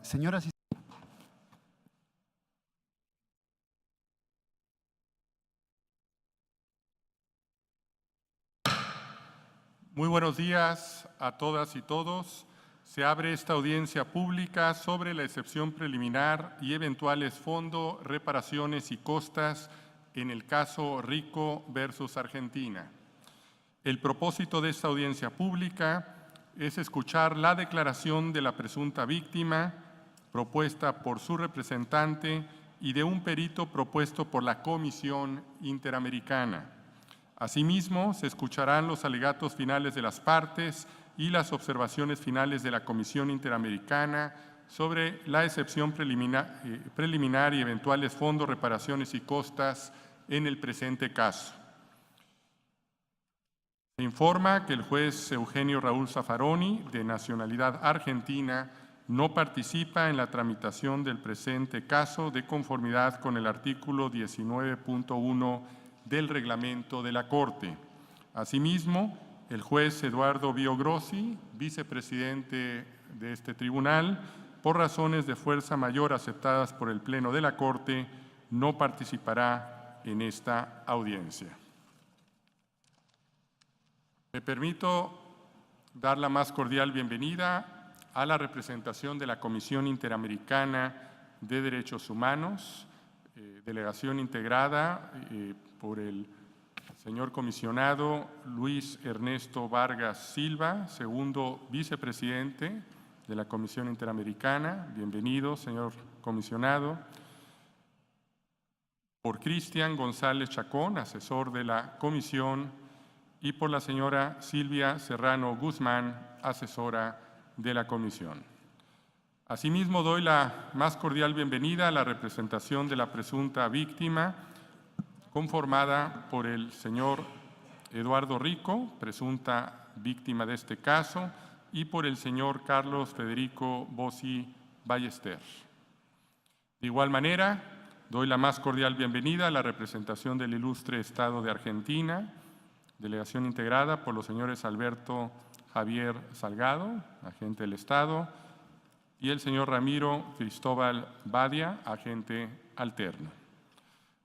Señoras y Muy buenos días a todas y todos. Se abre esta audiencia pública sobre la excepción preliminar y eventuales fondos, reparaciones y costas en el caso Rico versus Argentina. El propósito de esta audiencia pública es escuchar la declaración de la presunta víctima propuesta por su representante y de un perito propuesto por la Comisión Interamericana. Asimismo, se escucharán los alegatos finales de las partes y las observaciones finales de la Comisión Interamericana sobre la excepción preliminar y eventuales fondos, reparaciones y costas en el presente caso. Se informa que el juez Eugenio Raúl Zaffaroni, de nacionalidad argentina, no participa en la tramitación del presente caso de conformidad con el artículo 19.1 del reglamento de la Corte. Asimismo, el juez Eduardo Biogrossi, vicepresidente de este tribunal, por razones de fuerza mayor aceptadas por el Pleno de la Corte, no participará en esta audiencia. Me permito dar la más cordial bienvenida a la representación de la Comisión Interamericana de Derechos Humanos, delegación integrada por el señor comisionado Luis Ernesto Vargas Silva, segundo vicepresidente de la Comisión Interamericana. Bienvenido, señor comisionado. Por Cristian González Chacón, asesor de la Comisión, y por la señora Silvia Serrano Guzmán, asesora de la Comisión. Asimismo, doy la más cordial bienvenida a la representación de la presunta víctima, conformada por el señor Eduardo Rico, presunta víctima de este caso, y por el señor Carlos Federico Bossi Ballester. De igual manera, doy la más cordial bienvenida a la representación del ilustre Estado de Argentina, delegación integrada por los señores Alberto Javier Salgado, agente del Estado, y el señor Ramiro Cristóbal Badia, agente alterno.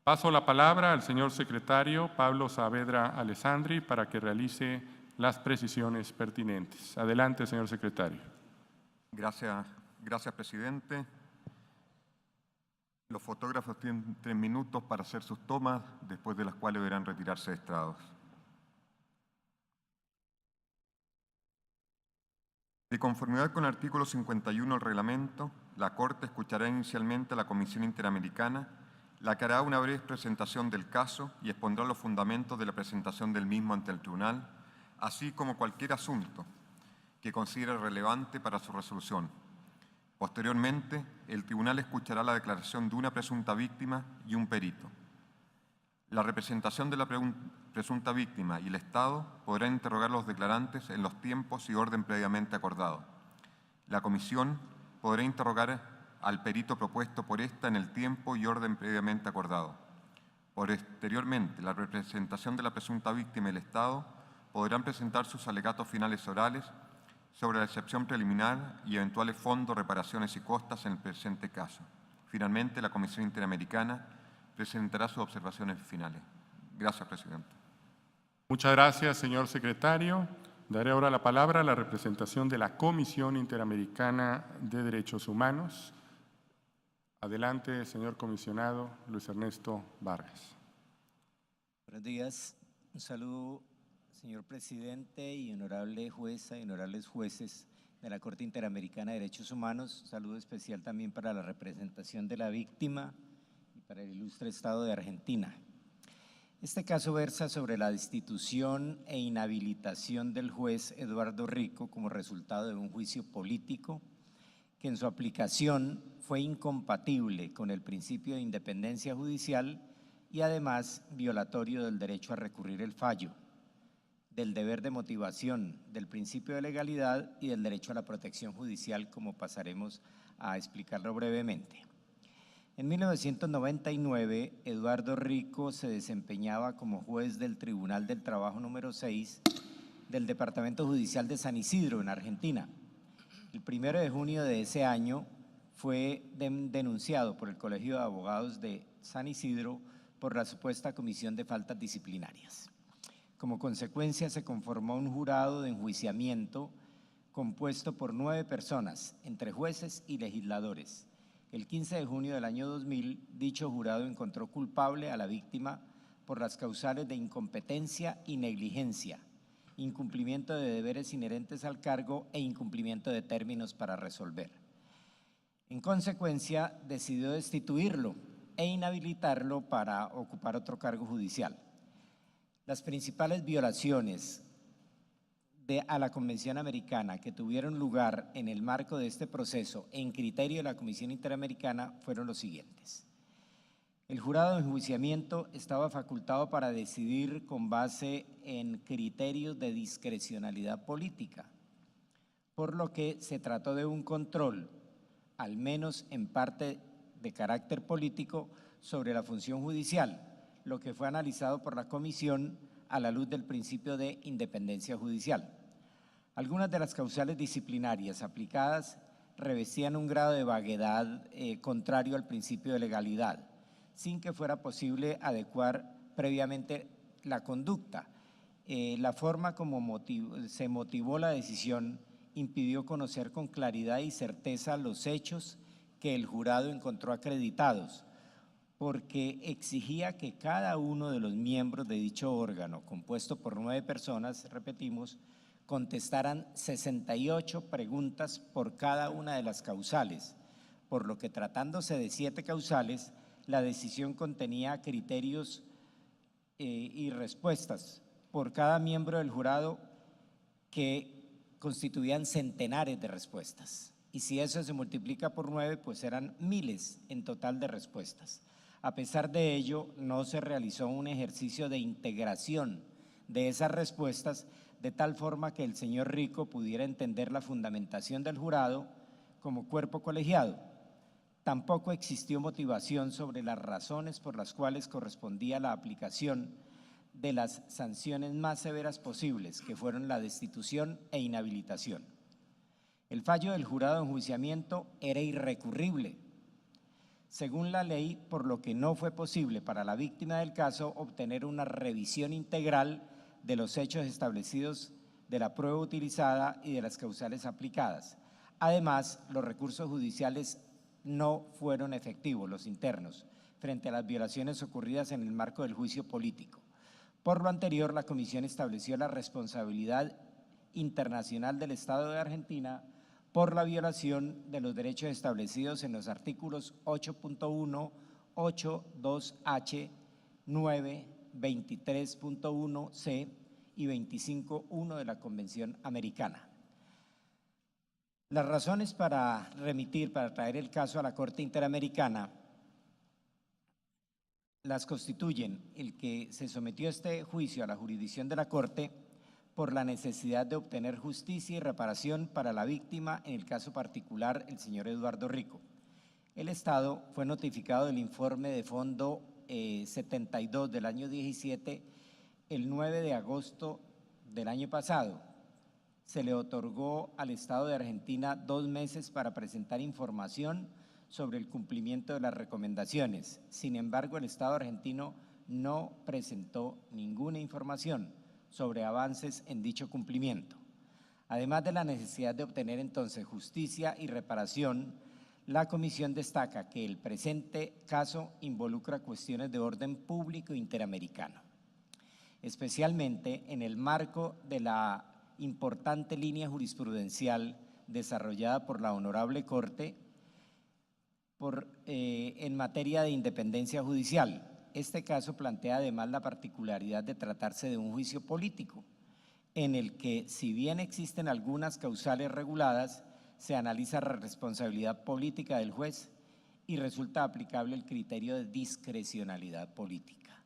Paso la palabra al señor secretario Pablo Saavedra Alessandri para que realice las precisiones pertinentes. Adelante, señor secretario. Gracias, presidente. Los fotógrafos tienen 3 minutos para hacer sus tomas, después de las cuales deberán retirarse de estrados. De conformidad con el artículo 51 del reglamento, la Corte escuchará inicialmente a la Comisión Interamericana, la que hará una breve presentación del caso y expondrá los fundamentos de la presentación del mismo ante el tribunal, así como cualquier asunto que considere relevante para su resolución. Posteriormente, el tribunal escuchará la declaración de una presunta víctima y un perito. La representación de la presunta víctima y el Estado podrán interrogar a los declarantes en los tiempos y orden previamente acordado. La Comisión podrá interrogar al perito propuesto por ésta en el tiempo y orden previamente acordado. Posteriormente, la representación de la presunta víctima y el Estado podrán presentar sus alegatos finales orales sobre la excepción preliminar y eventuales fondos, reparaciones y costas en el presente caso. Finalmente, la Comisión Interamericana presentará sus observaciones finales. Gracias, presidente. Muchas gracias, señor secretario. Daré ahora la palabra a la representación de la Comisión Interamericana de Derechos Humanos. Adelante, señor comisionado Luis Ernesto Vargas. Buenos días. Un saludo, señor presidente y honorable jueza y honorables jueces de la Corte Interamericana de Derechos Humanos. Un saludo especial también para la representación de la víctima y para el ilustre Estado de Argentina. Este caso versa sobre la destitución e inhabilitación del juez Eduardo Rico como resultado de un juicio político que en su aplicación fue incompatible con el principio de independencia judicial y además violatorio del derecho a recurrir el fallo, del deber de motivación, del principio de legalidad y del derecho a la protección judicial, como pasaremos a explicarlo brevemente. En 1999, Eduardo Rico se desempeñaba como juez del Tribunal del Trabajo número 6 del Departamento Judicial de San Isidro, en Argentina, El 1 de junio de ese año fue denunciado por el Colegio de Abogados de San Isidro por la supuesta comisión de faltas disciplinarias. Como consecuencia, se conformó un jurado de enjuiciamiento compuesto por 9 personas, entre jueces y legisladores. El 15 de junio del año 2000, dicho jurado encontró culpable a la víctima por las causales de incompetencia y negligencia, incumplimiento de deberes inherentes al cargo e incumplimiento de términos para resolver. En consecuencia, decidió destituirlo e inhabilitarlo para ocupar otro cargo judicial. Las principales violaciones a la Convención Americana que tuvieron lugar en el marco de este proceso en criterio de la Comisión Interamericana fueron los siguientes. El jurado de enjuiciamiento estaba facultado para decidir con base en criterios de discrecionalidad política, por lo que se trató de un control, al menos en parte de carácter político, sobre la función judicial, lo que fue analizado por la Comisión a la luz del principio de independencia judicial. Algunas de las causales disciplinarias aplicadas revestían un grado de vaguedad contrario al principio de legalidad, sin que fuera posible adecuar previamente la conducta. La forma como se motivó la decisión impidió conocer con claridad y certeza los hechos que el jurado encontró acreditados, porque exigía que cada uno de los miembros de dicho órgano, compuesto por 9 personas, repetimos, contestaran 68 preguntas por cada una de las causales, por lo que tratándose de 7 causales, la decisión contenía criterios y respuestas por cada miembro del jurado que constituían centenares de respuestas. Y si eso se multiplica por 9, pues eran miles en total de respuestas. A pesar de ello, no se realizó un ejercicio de integración de esas respuestas de tal forma que el señor Rico pudiera entender la fundamentación del jurado como cuerpo colegiado. Tampoco existió motivación sobre las razones por las cuales correspondía la aplicación de las sanciones más severas posibles, que fueron la destitución e inhabilitación. El fallo del jurado de enjuiciamiento era irrecurrible, según la ley, por lo que no fue posible para la víctima del caso obtener una revisión integral de los hechos establecidos, de la prueba utilizada y de las causales aplicadas. Además, los recursos judiciales no fueron efectivos, los internos, frente a las violaciones ocurridas en el marco del juicio político. Por lo anterior, la Comisión estableció la responsabilidad internacional del Estado de Argentina por la violación de los derechos establecidos en los artículos 8.1, 8.2h, 9, 23.1c y 25.1 de la Convención Americana. Las razones para traer el caso a la Corte Interamericana las constituyen el que se sometió este juicio a la jurisdicción de la Corte por la necesidad de obtener justicia y reparación para la víctima, en el caso particular, el señor Eduardo Rico. El Estado fue notificado del informe de fondo 72 del año 17 el 9 de agosto del año pasado. Se le otorgó al Estado de Argentina 2 meses para presentar información sobre el cumplimiento de las recomendaciones. Sin embargo, el Estado argentino no presentó ninguna información sobre avances en dicho cumplimiento. Además de la necesidad de obtener entonces justicia y reparación, la Comisión destaca que el presente caso involucra cuestiones de orden público interamericano, especialmente en el marco de la importante línea jurisprudencial desarrollada por la Honorable Corte en materia de independencia judicial. Este caso plantea además la particularidad de tratarse de un juicio político, en el que, si bien existen algunas causales reguladas, se analiza la responsabilidad política del juez y resulta aplicable el criterio de discrecionalidad política.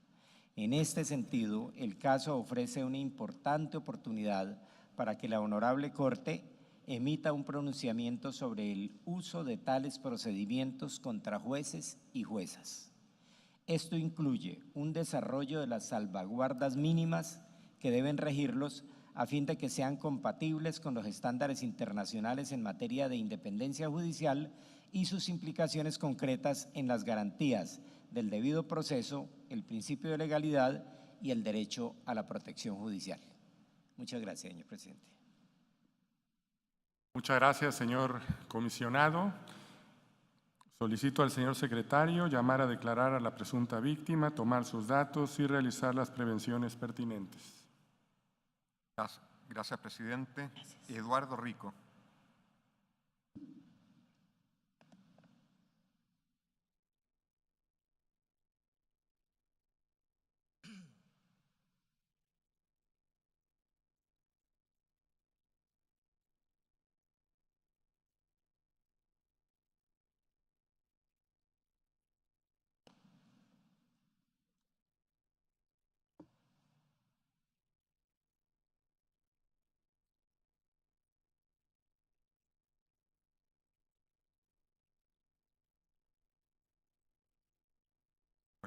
En este sentido, el caso ofrece una importante oportunidad para que la Honorable Corte emita un pronunciamiento sobre el uso de tales procedimientos contra jueces y juezas. Esto incluye un desarrollo de las salvaguardas mínimas que deben regirlos, a fin de que sean compatibles con los estándares internacionales en materia de independencia judicial y sus implicaciones concretas en las garantías del debido proceso, el principio de legalidad y el derecho a la protección judicial. Muchas gracias, señor presidente. Muchas gracias, señor comisionado. Solicito al señor secretario llamar a declarar a la presunta víctima, tomar sus datos y realizar las prevenciones pertinentes. Gracias, presidente. Eduardo Rico.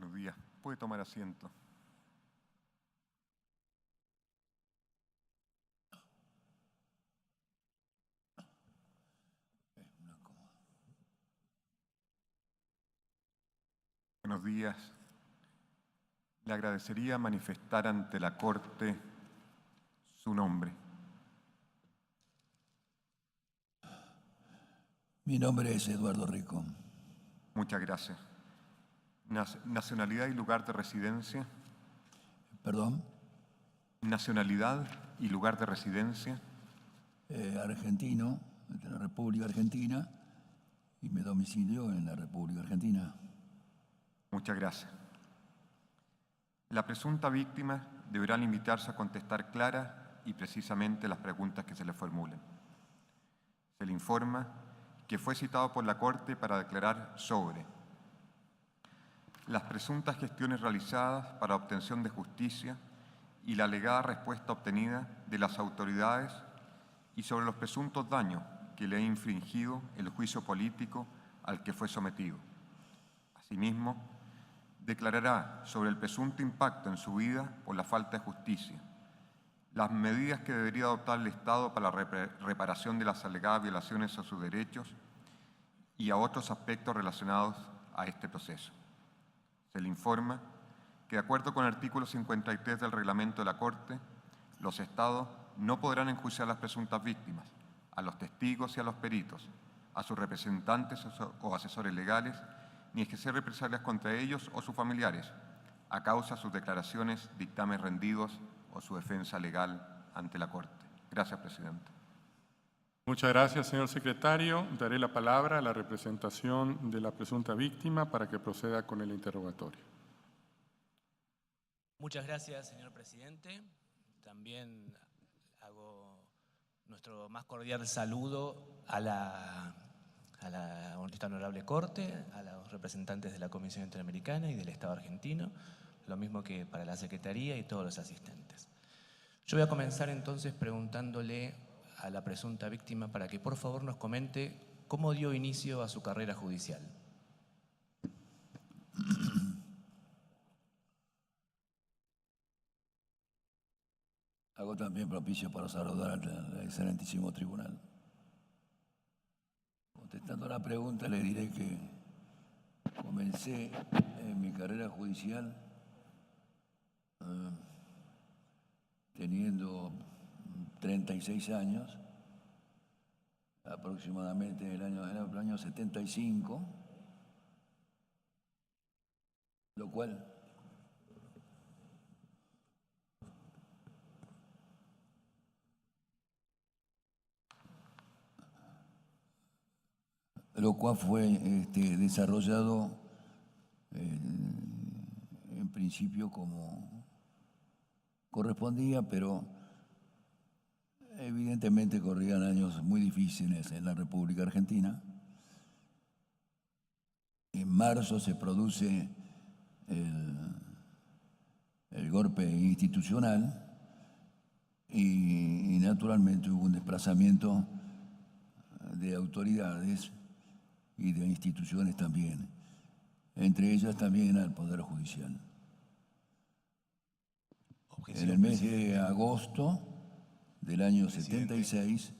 Buenos días. Puede tomar asiento. Buenos días. Le agradecería manifestar ante la Corte su nombre. Mi nombre es Eduardo Rico. Muchas gracias. Nacionalidad y lugar de residencia. ¿Perdón? Nacionalidad y lugar de residencia. Argentino, de la República Argentina, y me domicilio en la República Argentina. Muchas gracias. La presunta víctima deberá limitarse a contestar clara y precisamente las preguntas que se le formulen. Se le informa que fue citado por la Corte para declarar sobre las presuntas gestiones realizadas para obtención de justicia y la alegada respuesta obtenida de las autoridades y sobre los presuntos daños que le ha infringido el juicio político al que fue sometido. Asimismo, declarará sobre el presunto impacto en su vida por la falta de justicia, las medidas que debería adoptar el Estado para la reparación de las alegadas violaciones a sus derechos y a otros aspectos relacionados a este proceso. Se le informa que, de acuerdo con el artículo 53 del reglamento de la Corte, los Estados no podrán enjuiciar a las presuntas víctimas, a los testigos y a los peritos, a sus representantes o asesores legales, ni ejercer represalias contra ellos o sus familiares, a causa de sus declaraciones, dictámenes rendidos o su defensa legal ante la Corte. Gracias, presidente. Muchas gracias, señor secretario. Daré la palabra a la representación de la presunta víctima para que proceda con el interrogatorio. Muchas gracias, señor presidente. También hago nuestro más cordial saludo a esta honorable Corte, a los representantes de la Comisión Interamericana y del Estado argentino, lo mismo que para la Secretaría y todos los asistentes. Yo voy a comenzar entonces preguntándole a la presunta víctima para que por favor nos comente cómo dio inicio a su carrera judicial. Hago también propicio para saludar al excelentísimo tribunal. Contestando a la pregunta, le diré que comencé mi carrera judicial teniendo 36 años, aproximadamente en el año 75, lo cual fue desarrollado en principio como correspondía, pero evidentemente corrían años muy difíciles en la República Argentina. En marzo se produce el golpe institucional y naturalmente hubo un desplazamiento de autoridades y de instituciones también, entre ellas también al Poder Judicial. En el mes de agosto del año Presidente. 76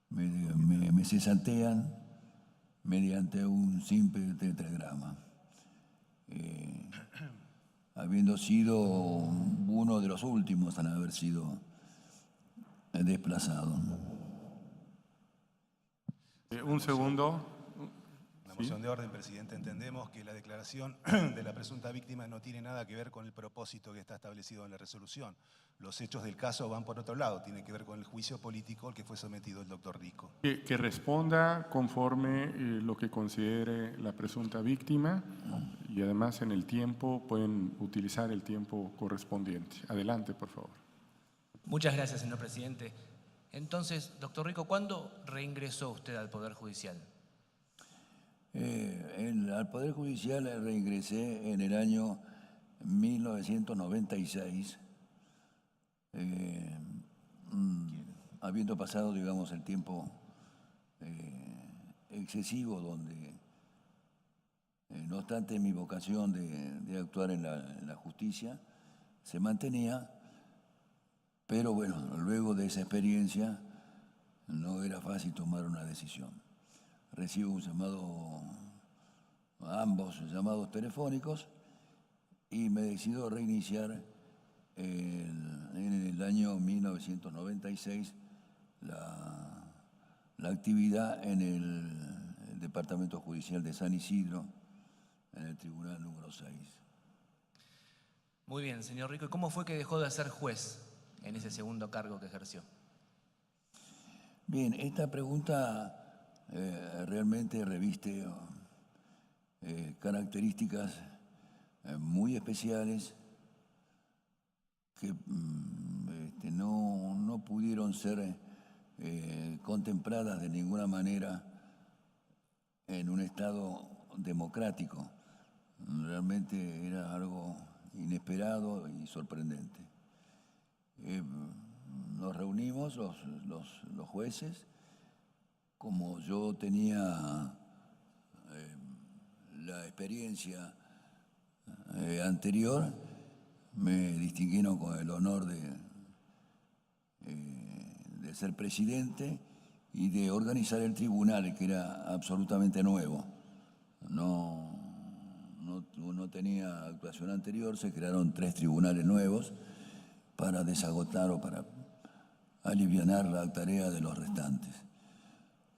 me cesantean mediante un simple telegrama, habiendo sido uno de los últimos en haber sido desplazado. Un segundo. Una Sí. moción de orden, presidente. Entendemos que la declaración de la presunta víctima no tiene nada que ver con el propósito que está establecido en la resolución. Los hechos del caso van por otro lado, tienen que ver con el juicio político al que fue sometido el doctor Rico. Que responda conforme lo que considere la presunta víctima y además en el tiempo pueden utilizar el tiempo correspondiente. Adelante, por favor. Muchas gracias, señor presidente. Entonces, doctor Rico, ¿cuándo reingresó usted al Poder Judicial? Al Poder Judicial reingresé en el año 1996, habiendo pasado, digamos, el tiempo excesivo donde, no obstante mi vocación de actuar en la justicia se mantenía, pero bueno, luego de esa experiencia no era fácil tomar una decisión. Recibo un llamado, ambos llamados telefónicos, y me decido reiniciar en el año 1996 la actividad en el Departamento Judicial de San Isidro, en el Tribunal número 6. Muy bien, señor Rico. ¿Y cómo fue que dejó de ser juez en ese segundo cargo que ejerció? Bien, esta pregunta realmente reviste características muy especiales que no pudieron ser contempladas de ninguna manera en un Estado democrático. Realmente era algo inesperado y sorprendente. Nos reunimos los jueces. Como yo tenía la experiencia anterior, me distinguieron con el honor de ser presidente y de organizar el tribunal, que era absolutamente nuevo. No tenía actuación anterior, se crearon 3 tribunales nuevos para desagotar o para alivianar la tarea de los restantes.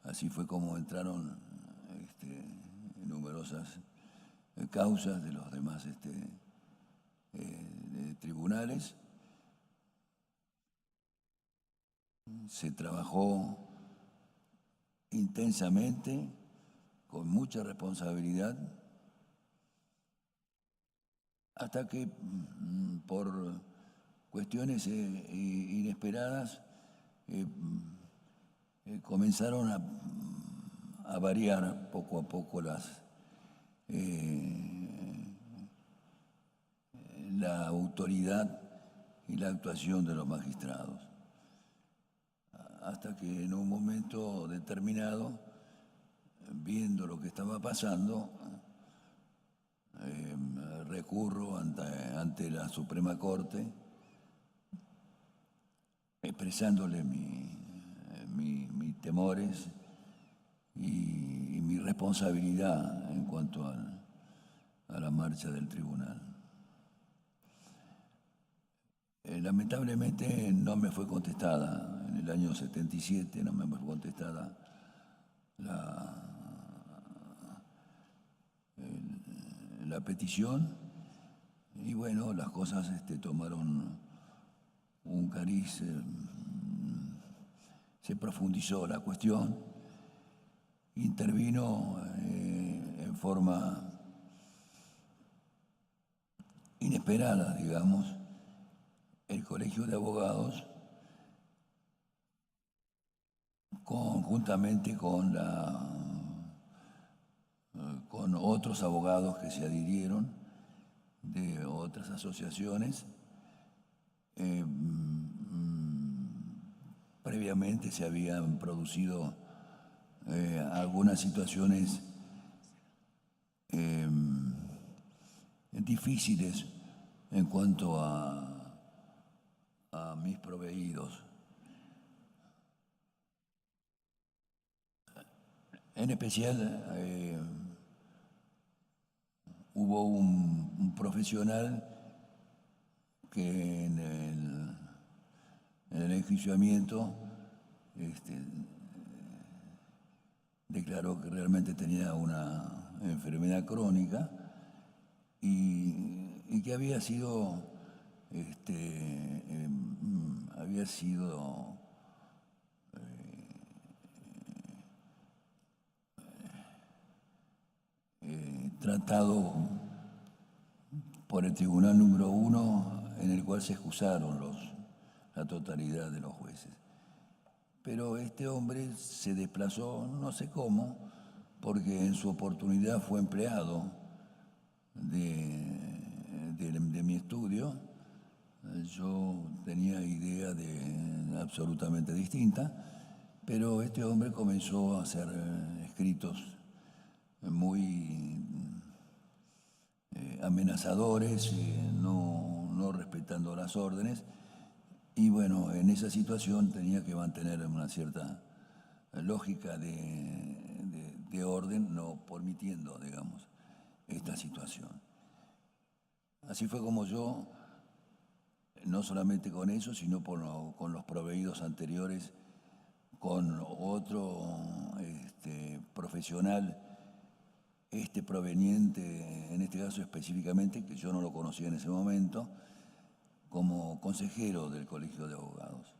Así fue como entraron numerosas causas de los demás tribunales. Se trabajó intensamente, con mucha responsabilidad, hasta que por cuestiones inesperadas comenzaron a variar poco a poco la autoridad y la actuación de los magistrados. Hasta que en un momento determinado, viendo lo que estaba pasando, recurro ante la Suprema Corte, expresándole mis temores y mi responsabilidad en cuanto a la marcha del tribunal. Lamentablemente no me fue contestada, en el año 77 no me fue contestada la petición, y bueno, las cosas tomaron un cariz, se profundizó la cuestión, intervino en forma inesperada, digamos, el Colegio de Abogados, conjuntamente con otros abogados que se adhirieron de otras asociaciones. Previamente se habían producido algunas situaciones difíciles en cuanto a mis proveídos. En especial, hubo un profesional que en el enjuiciamiento declaró que realmente tenía una enfermedad crónica y que había sido tratado por el Tribunal número 1, en el cual se excusaron la totalidad de los jueces. Pero este hombre se desplazó, no sé cómo, porque en su oportunidad fue empleado de mi estudio. Yo tenía idea absolutamente distinta, pero este hombre comenzó a hacer escritos muy amenazadores, no respetando las órdenes, y bueno, en esa situación tenía que mantener una cierta lógica de orden, no permitiendo, digamos, esta situación. Así fue como yo, no solamente con eso, sino con los proveídos anteriores, con otro profesional, proveniente, en este caso específicamente, que yo no lo conocía en ese momento, como consejero del Colegio de Abogados.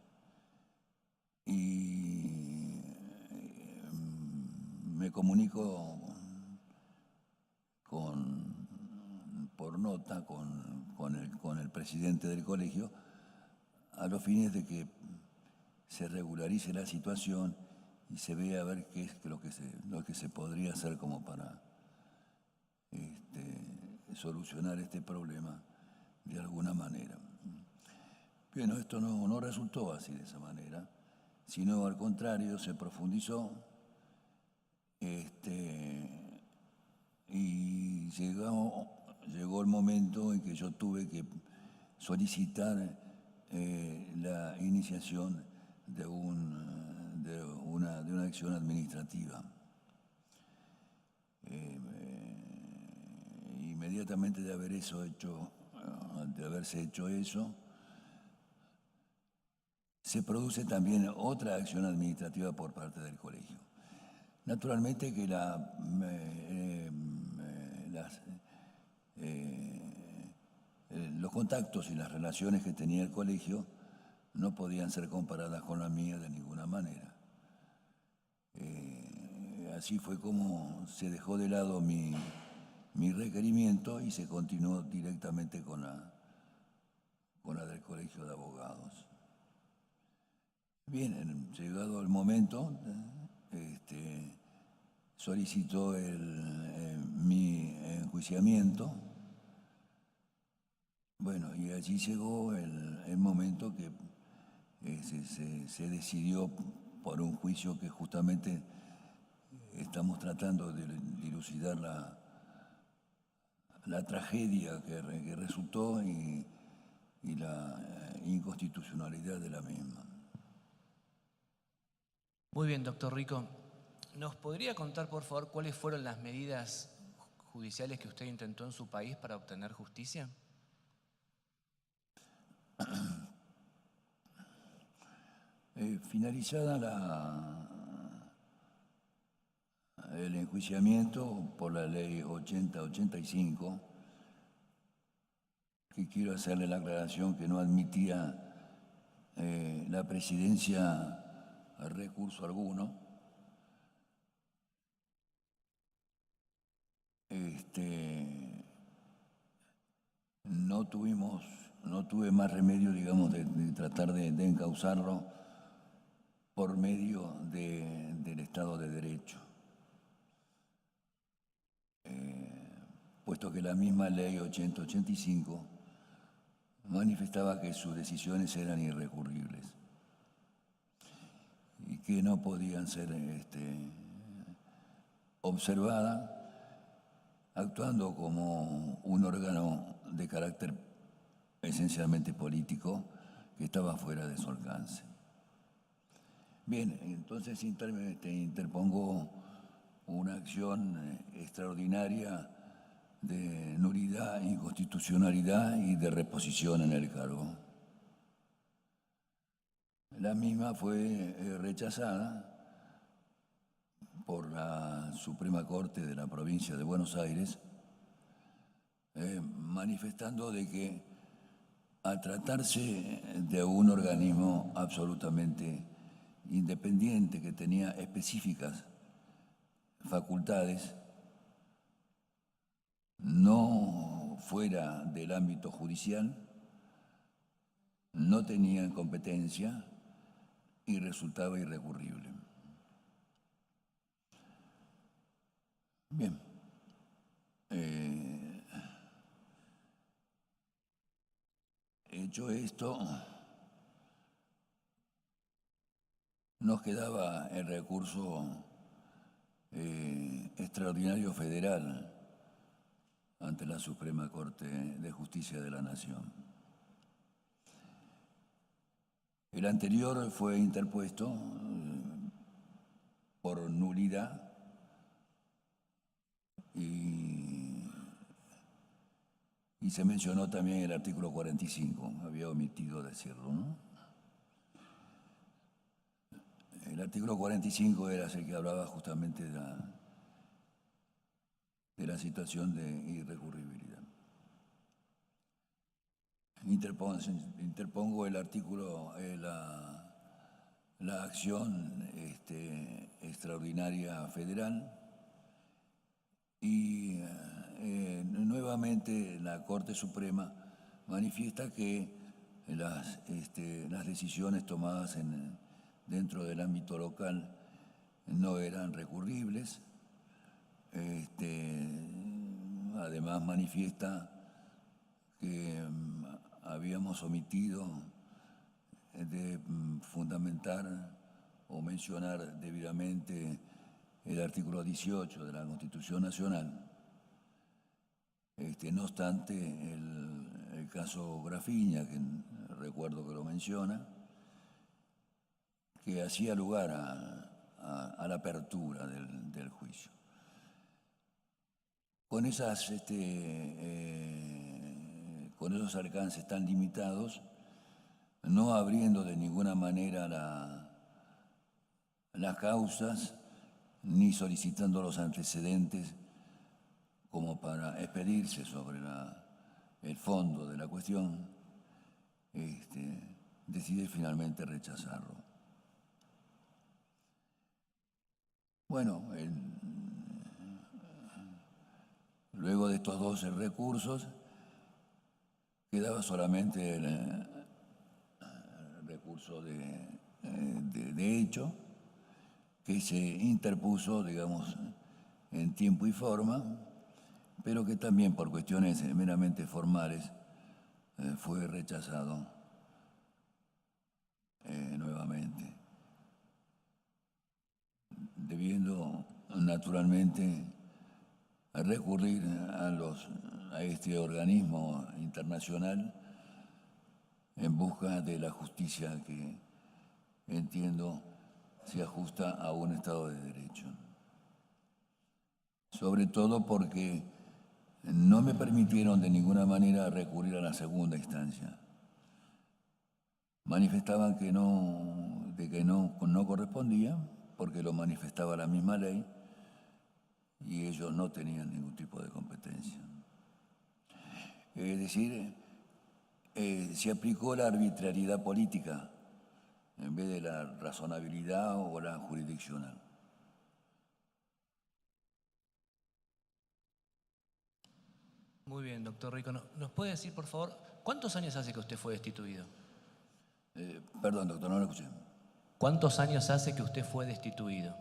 Y me comunico por nota con el presidente del colegio a los fines de que se regularice la situación y se vea a ver qué es lo que se podría hacer como para solucionar este problema de alguna manera. Bueno, esto no resultó así de esa manera, sino al contrario, se profundizó y llegó el momento en que yo tuve que solicitar la iniciación de una acción administrativa. Inmediatamente de haberse hecho eso, se produce también otra acción administrativa por parte del colegio. Naturalmente que los contactos y las relaciones que tenía el colegio no podían ser comparadas con la mía de ninguna manera. Así fue como se dejó de lado mi requerimiento y se continuó directamente con la del Colegio de Abogados. Bien, llegado el momento, solicitó mi enjuiciamiento. Bueno, y allí llegó el momento que se decidió por un juicio que justamente estamos tratando de dilucidar la tragedia que resultó y la inconstitucionalidad de la misma. Muy bien, doctor Rico. ¿Nos podría contar, por favor, cuáles fueron las medidas judiciales que usted intentó en su país para obtener justicia? Finalizada el enjuiciamiento por la ley 8085, que quiero hacerle la aclaración que no admitía la presidencia recurso alguno, no tuve más remedio, digamos, de tratar de encauzarlo por medio del Estado de Derecho, puesto que la misma ley 8085 manifestaba que sus decisiones eran irrecurribles y que no podían ser observadas actuando como un órgano de carácter esencialmente político que estaba fuera de su alcance. Bien, entonces interpongo una acción extraordinaria de nulidad, inconstitucionalidad y de reposición en el cargo. La misma fue rechazada por la Suprema Corte de la provincia de Buenos Aires, manifestando de que al tratarse de un organismo absolutamente independiente que tenía específicas facultades, no fuera del ámbito judicial, no tenían competencia y resultaba irrecurrible. Bien. Hecho esto, nos quedaba el recurso extraordinario federal ante la Suprema Corte de Justicia de la Nación. El anterior fue interpuesto por nulidad y se mencionó también el artículo 45, había omitido decirlo, ¿no? El artículo 45 era el que hablaba justamente de la situación de irrecurribilidad. Interpongo el artículo, la acción extraordinaria federal y nuevamente la Corte Suprema manifiesta que las decisiones tomadas dentro del ámbito local no eran recurribles. Además manifiesta que habíamos omitido de fundamentar o mencionar debidamente el artículo 18 de la Constitución Nacional. No obstante, el caso Grafiña, que recuerdo que lo menciona, que hacía lugar a la apertura del juicio. Con esos alcances tan limitados, no abriendo de ninguna manera las causas, ni solicitando los antecedentes como para expedirse sobre el fondo de la cuestión, decide finalmente rechazarlo. Bueno, luego de estos 12 recursos, quedaba solamente el recurso de hecho, que se interpuso, digamos, en tiempo y forma, pero que también por cuestiones meramente formales fue rechazado nuevamente, debiendo naturalmente recurrir a este organismo internacional en busca de la justicia que entiendo se ajusta a un Estado de Derecho. Sobre todo porque no me permitieron de ninguna manera recurrir a la segunda instancia. Manifestaban que no correspondía, porque lo manifestaba la misma ley, y ellos no tenían ningún tipo de competencia. Es decir, se aplicó la arbitrariedad política en vez de la razonabilidad o la jurisdiccional. Muy bien, doctor Rico. ¿Nos puede decir, por favor, cuántos años hace que usted fue destituido? Perdón, doctor, no lo escuché. ¿Cuántos años hace que usted fue destituido?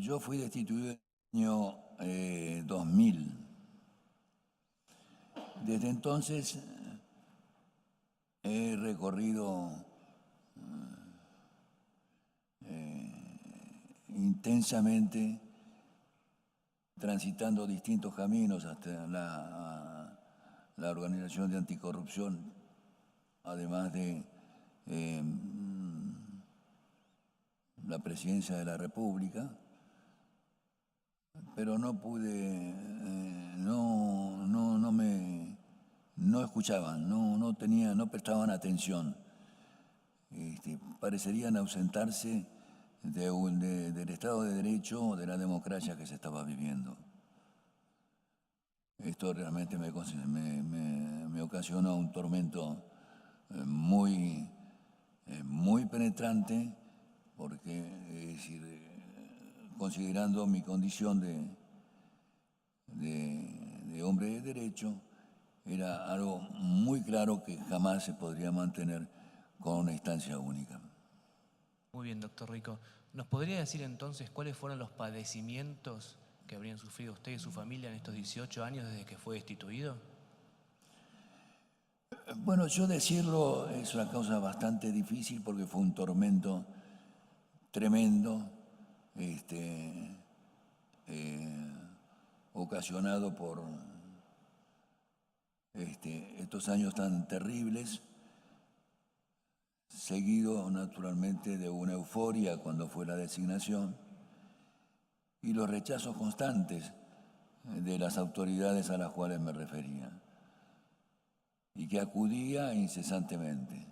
Yo fui destituido en el año 2000. Desde entonces he recorrido intensamente, transitando distintos caminos hasta la Organización de Anticorrupción, además de la Presidencia de la República, pero no pude, no escuchaban, no prestaban atención. Parecerían ausentarse del Estado de Derecho o de la democracia que se estaba viviendo. Esto realmente me ocasionó un tormento muy penetrante, porque, es decir, considerando mi condición de hombre de derecho, era algo muy claro que jamás se podría mantener con una instancia única. Muy bien, doctor Rico. ¿Nos podría decir entonces cuáles fueron los padecimientos que habrían sufrido usted y su familia en estos 18 años desde que fue destituido? Bueno, yo decirlo es una causa bastante difícil porque fue un tormento tremendo, ocasionado por estos años tan terribles, seguido naturalmente de una euforia cuando fue la designación y los rechazos constantes de las autoridades a las cuales me refería y que acudía incesantemente.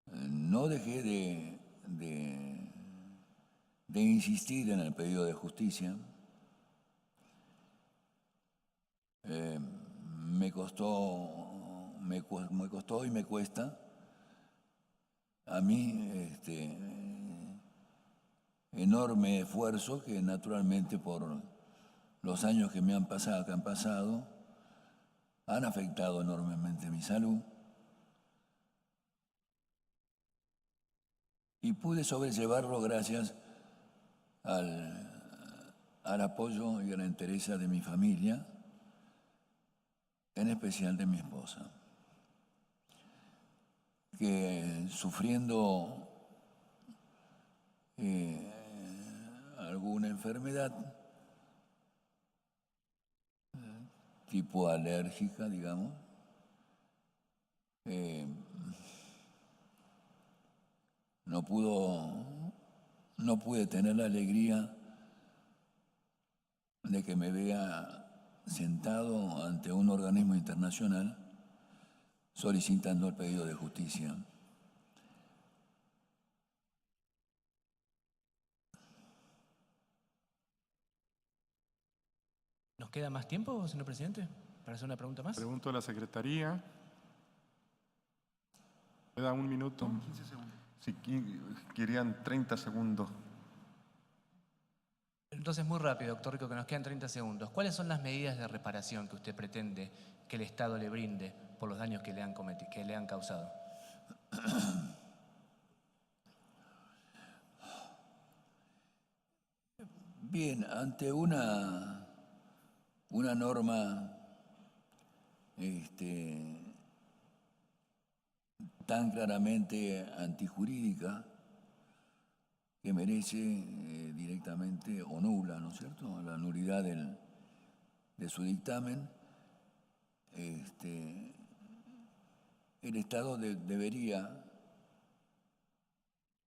No dejé de insistir en el pedido de justicia. Me costó y me cuesta a mí enorme esfuerzo que naturalmente por los años que han pasado, han afectado enormemente mi salud. Y pude sobrellevarlo gracias al apoyo y a la entereza de mi familia, en especial de mi esposa, que sufriendo alguna enfermedad tipo alérgica, digamos, no pude tener la alegría de que me vea sentado ante un organismo internacional solicitando el pedido de justicia. ¿Nos queda más tiempo, señor presidente, para hacer una pregunta más? Pregunto a la Secretaría. ¿Me da un minuto? 15 segundos. Si querían 30 segundos. Entonces, muy rápido, doctor Rico, que nos quedan 30 segundos. ¿Cuáles son las medidas de reparación que usted pretende que el Estado le brinde por los daños que le han causado? Bien, ante una norma tan claramente antijurídica, que merece directamente o nula, ¿no es cierto?, la nulidad de su dictamen, el Estado debería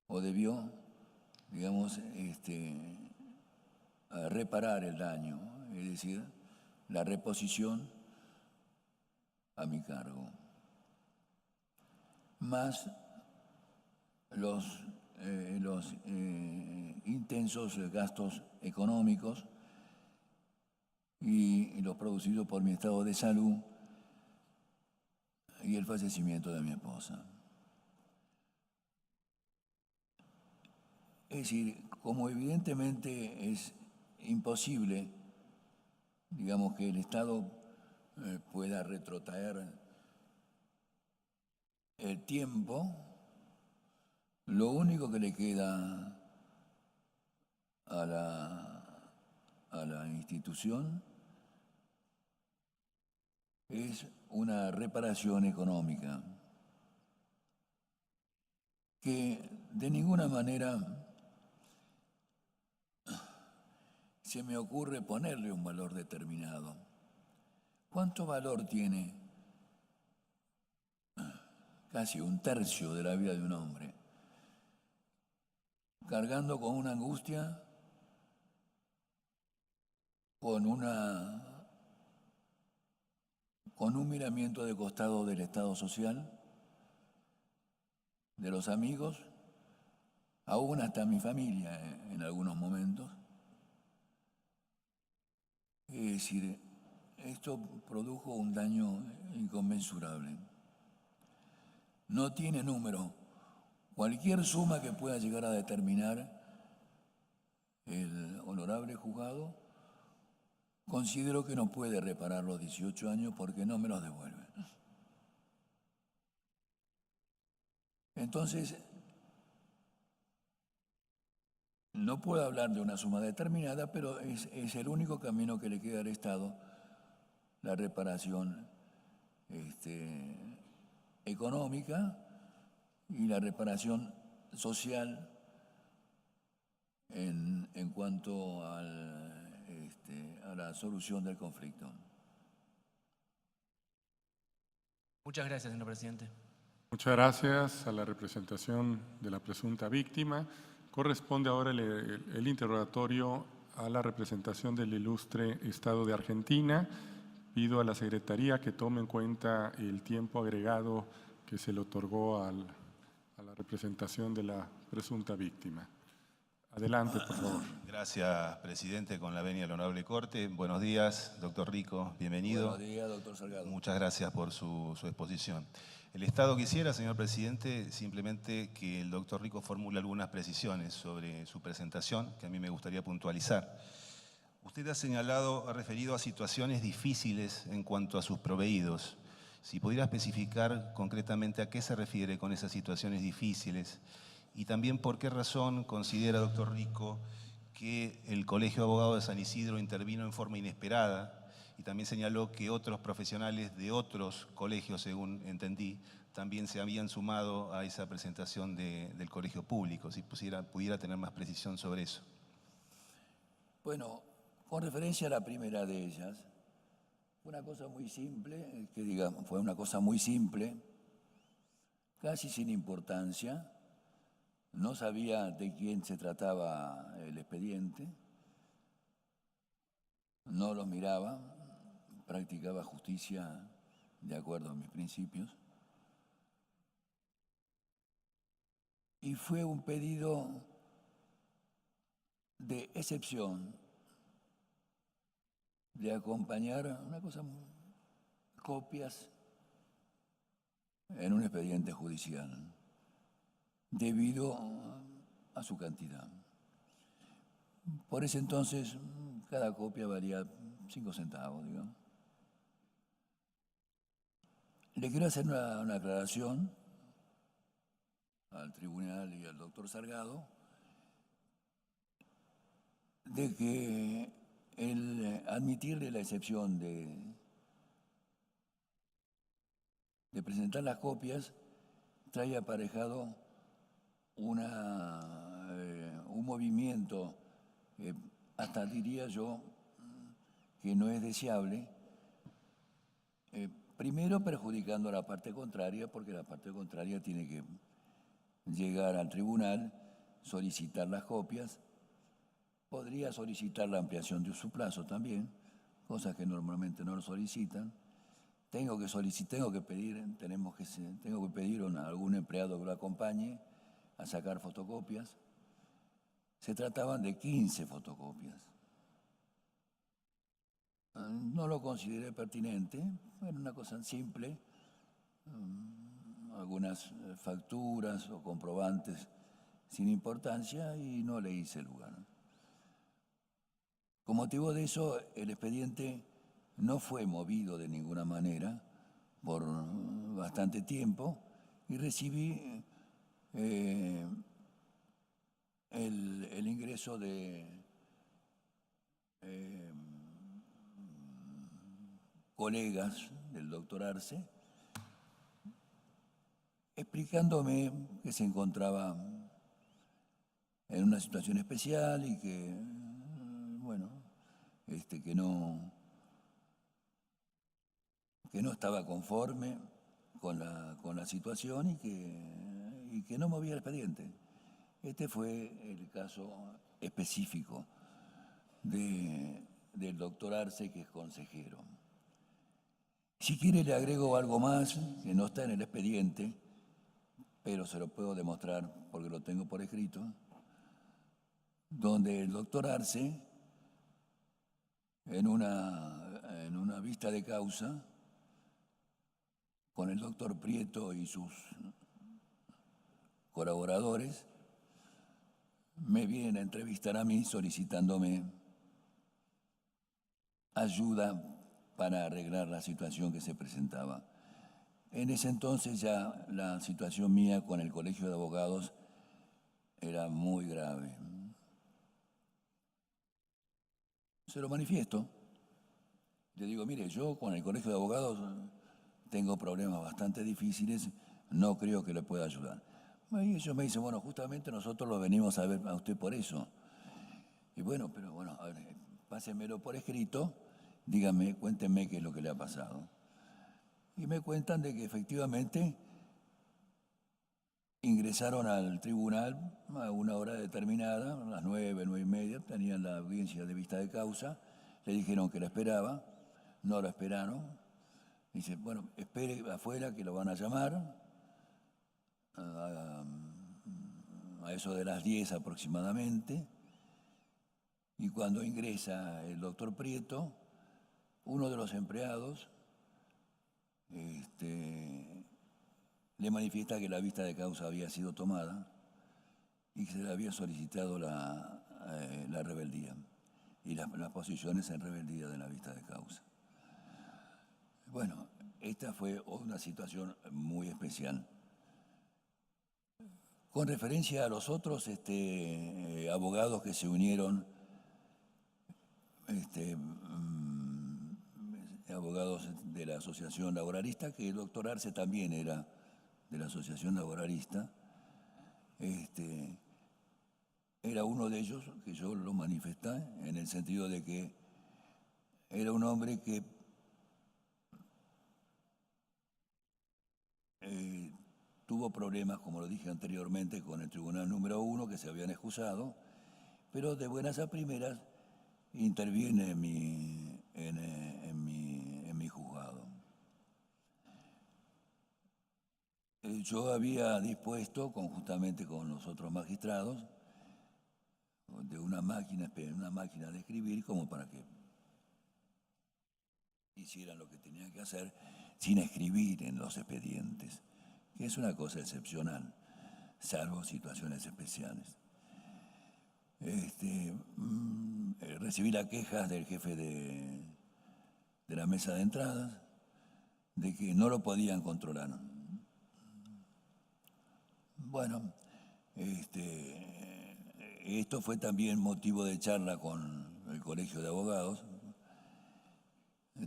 o debió, digamos, reparar el daño, es decir, la reposición a mi cargo, más los intensos gastos económicos y los producidos por mi estado de salud y el fallecimiento de mi esposa. Es decir, como evidentemente es imposible, digamos, que el Estado pueda retrotraer el tiempo, lo único que le queda a la institución es una reparación económica que de ninguna manera se me ocurre ponerle un valor determinado, ¿Cuánto valor tiene casi un tercio de la vida de un hombre cargando con una angustia, con un miramiento de costado del Estado social, de los amigos, aún hasta mi familia en algunos momentos? Es decir, esto produjo un daño inconmensurable. No tiene número. Cualquier suma que pueda llegar a determinar el honorable juzgado, considero que no puede reparar los 18 años porque no me los devuelve. Entonces, no puedo hablar de una suma determinada, pero es el único camino que le queda al Estado, la reparación económica y la reparación social en cuanto a la solución del conflicto. Muchas gracias, señor presidente. Muchas gracias a la representación de la presunta víctima. Corresponde ahora el interrogatorio a la representación del ilustre Estado de Argentina. Pido a la Secretaría que tome en cuenta el tiempo agregado que se le otorgó a la representación de la presunta víctima. Adelante, por favor. Gracias, presidente, con la venia de la honorable Corte. Buenos días, doctor Rico, bienvenido. Buenos días, doctor Salgado. Muchas gracias por su exposición. El Estado quisiera, señor presidente, simplemente que el doctor Rico formule algunas precisiones sobre su presentación, que a mí me gustaría puntualizar. Usted ha referido a situaciones difíciles en cuanto a sus proveídos. Si pudiera especificar concretamente a qué se refiere con esas situaciones difíciles y también por qué razón considera, doctor Rico, que el Colegio de Abogados de San Isidro intervino en forma inesperada y también señaló que otros profesionales de otros colegios, según entendí, también se habían sumado a esa presentación del colegio público. Si pudiera tener más precisión sobre eso. Bueno, con referencia a la primera de ellas, fue una cosa muy simple, fue una cosa muy simple, casi sin importancia. No sabía de quién se trataba el expediente, no lo miraba, practicaba justicia de acuerdo a mis principios. Y fue un pedido de excepción, de acompañar copias en un expediente judicial, debido a su cantidad. Por ese entonces, cada copia valía 5 centavos, digamos. Le quiero hacer una aclaración al tribunal y al doctor Salgado de que el admitirle la excepción de presentar las copias trae aparejado un movimiento, hasta diría yo, que no es deseable, primero perjudicando a la parte contraria, porque la parte contraria tiene que llegar al tribunal, solicitar las copias, podría solicitar la ampliación de su plazo también, cosas que normalmente no lo solicitan. Tengo que pedir a algún empleado que lo acompañe a sacar fotocopias. Se trataban de 15 fotocopias. No lo consideré pertinente, era una cosa simple, algunas facturas o comprobantes sin importancia y no le hice lugar. Con motivo de eso, el expediente no fue movido de ninguna manera por bastante tiempo y recibí el ingreso de colegas del doctor Arce, explicándome que se encontraba en una situación especial y que, bueno, que no que no estaba conforme con la situación y que no movía el expediente. Este fue el caso específico del doctor Arce, que es consejero. Si quiere le agrego algo más que no está en el expediente, pero se lo puedo demostrar porque lo tengo por escrito, donde el doctor Arce, en una vista de causa, con el doctor Prieto y sus colaboradores, me vienen a entrevistar a mí solicitándome ayuda para arreglar la situación que se presentaba. En ese entonces ya la situación mía con el Colegio de Abogados era muy grave. Se lo manifiesto. Le digo, mire, yo con el Colegio de Abogados tengo problemas bastante difíciles, no creo que le pueda ayudar. Y ellos me dicen, bueno, justamente nosotros lo venimos a ver a usted por eso. Y bueno, pero bueno, a ver, pásenmelo por escrito, díganme, cuéntenme qué es lo que le ha pasado. Y me cuentan de que efectivamente ingresaron al tribunal a una hora determinada, a las 9, 9:30, tenían la audiencia de vista de causa, le dijeron que la esperaba, no lo esperaron. Dice, bueno, espere afuera que lo van a llamar, a eso de las 10 aproximadamente, y cuando ingresa el doctor Prieto, uno de los empleados le manifiesta que la vista de causa había sido tomada y que se le había solicitado la rebeldía y las posiciones en rebeldía de la vista de causa. Bueno, esta fue una situación muy especial. Con referencia a los otros abogados que se unieron, abogados de la Asociación Laboralista, que el doctor Arce también era de la Asociación Laboralista, era uno de ellos que yo lo manifesté en el sentido de que era un hombre que tuvo problemas, como lo dije anteriormente, con el Tribunal número 1, que se habían excusado, pero de buenas a primeras interviene en mi juzgado. Yo había dispuesto, conjuntamente con los otros magistrados, de una máquina de escribir, como para que hicieran lo que tenían que hacer sin escribir en los expedientes, que es una cosa excepcional, salvo situaciones especiales. Recibí las quejas del jefe de la mesa de entradas de que no lo podían controlar. Bueno, esto fue también motivo de charla con el Colegio de Abogados.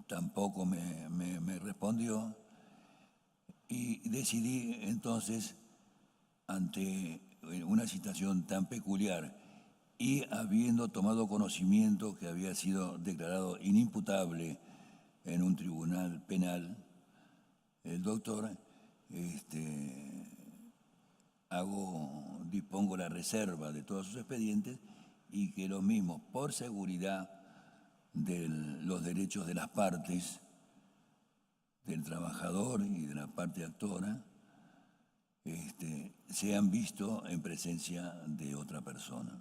Tampoco me respondió y decidí entonces, ante una situación tan peculiar y habiendo tomado conocimiento que había sido declarado inimputable en un tribunal penal, el doctor, dispongo la reserva de todos sus expedientes y que lo mismo, por seguridad de los derechos de las partes, del trabajador y de la parte actora, sean vistos en presencia de otra persona.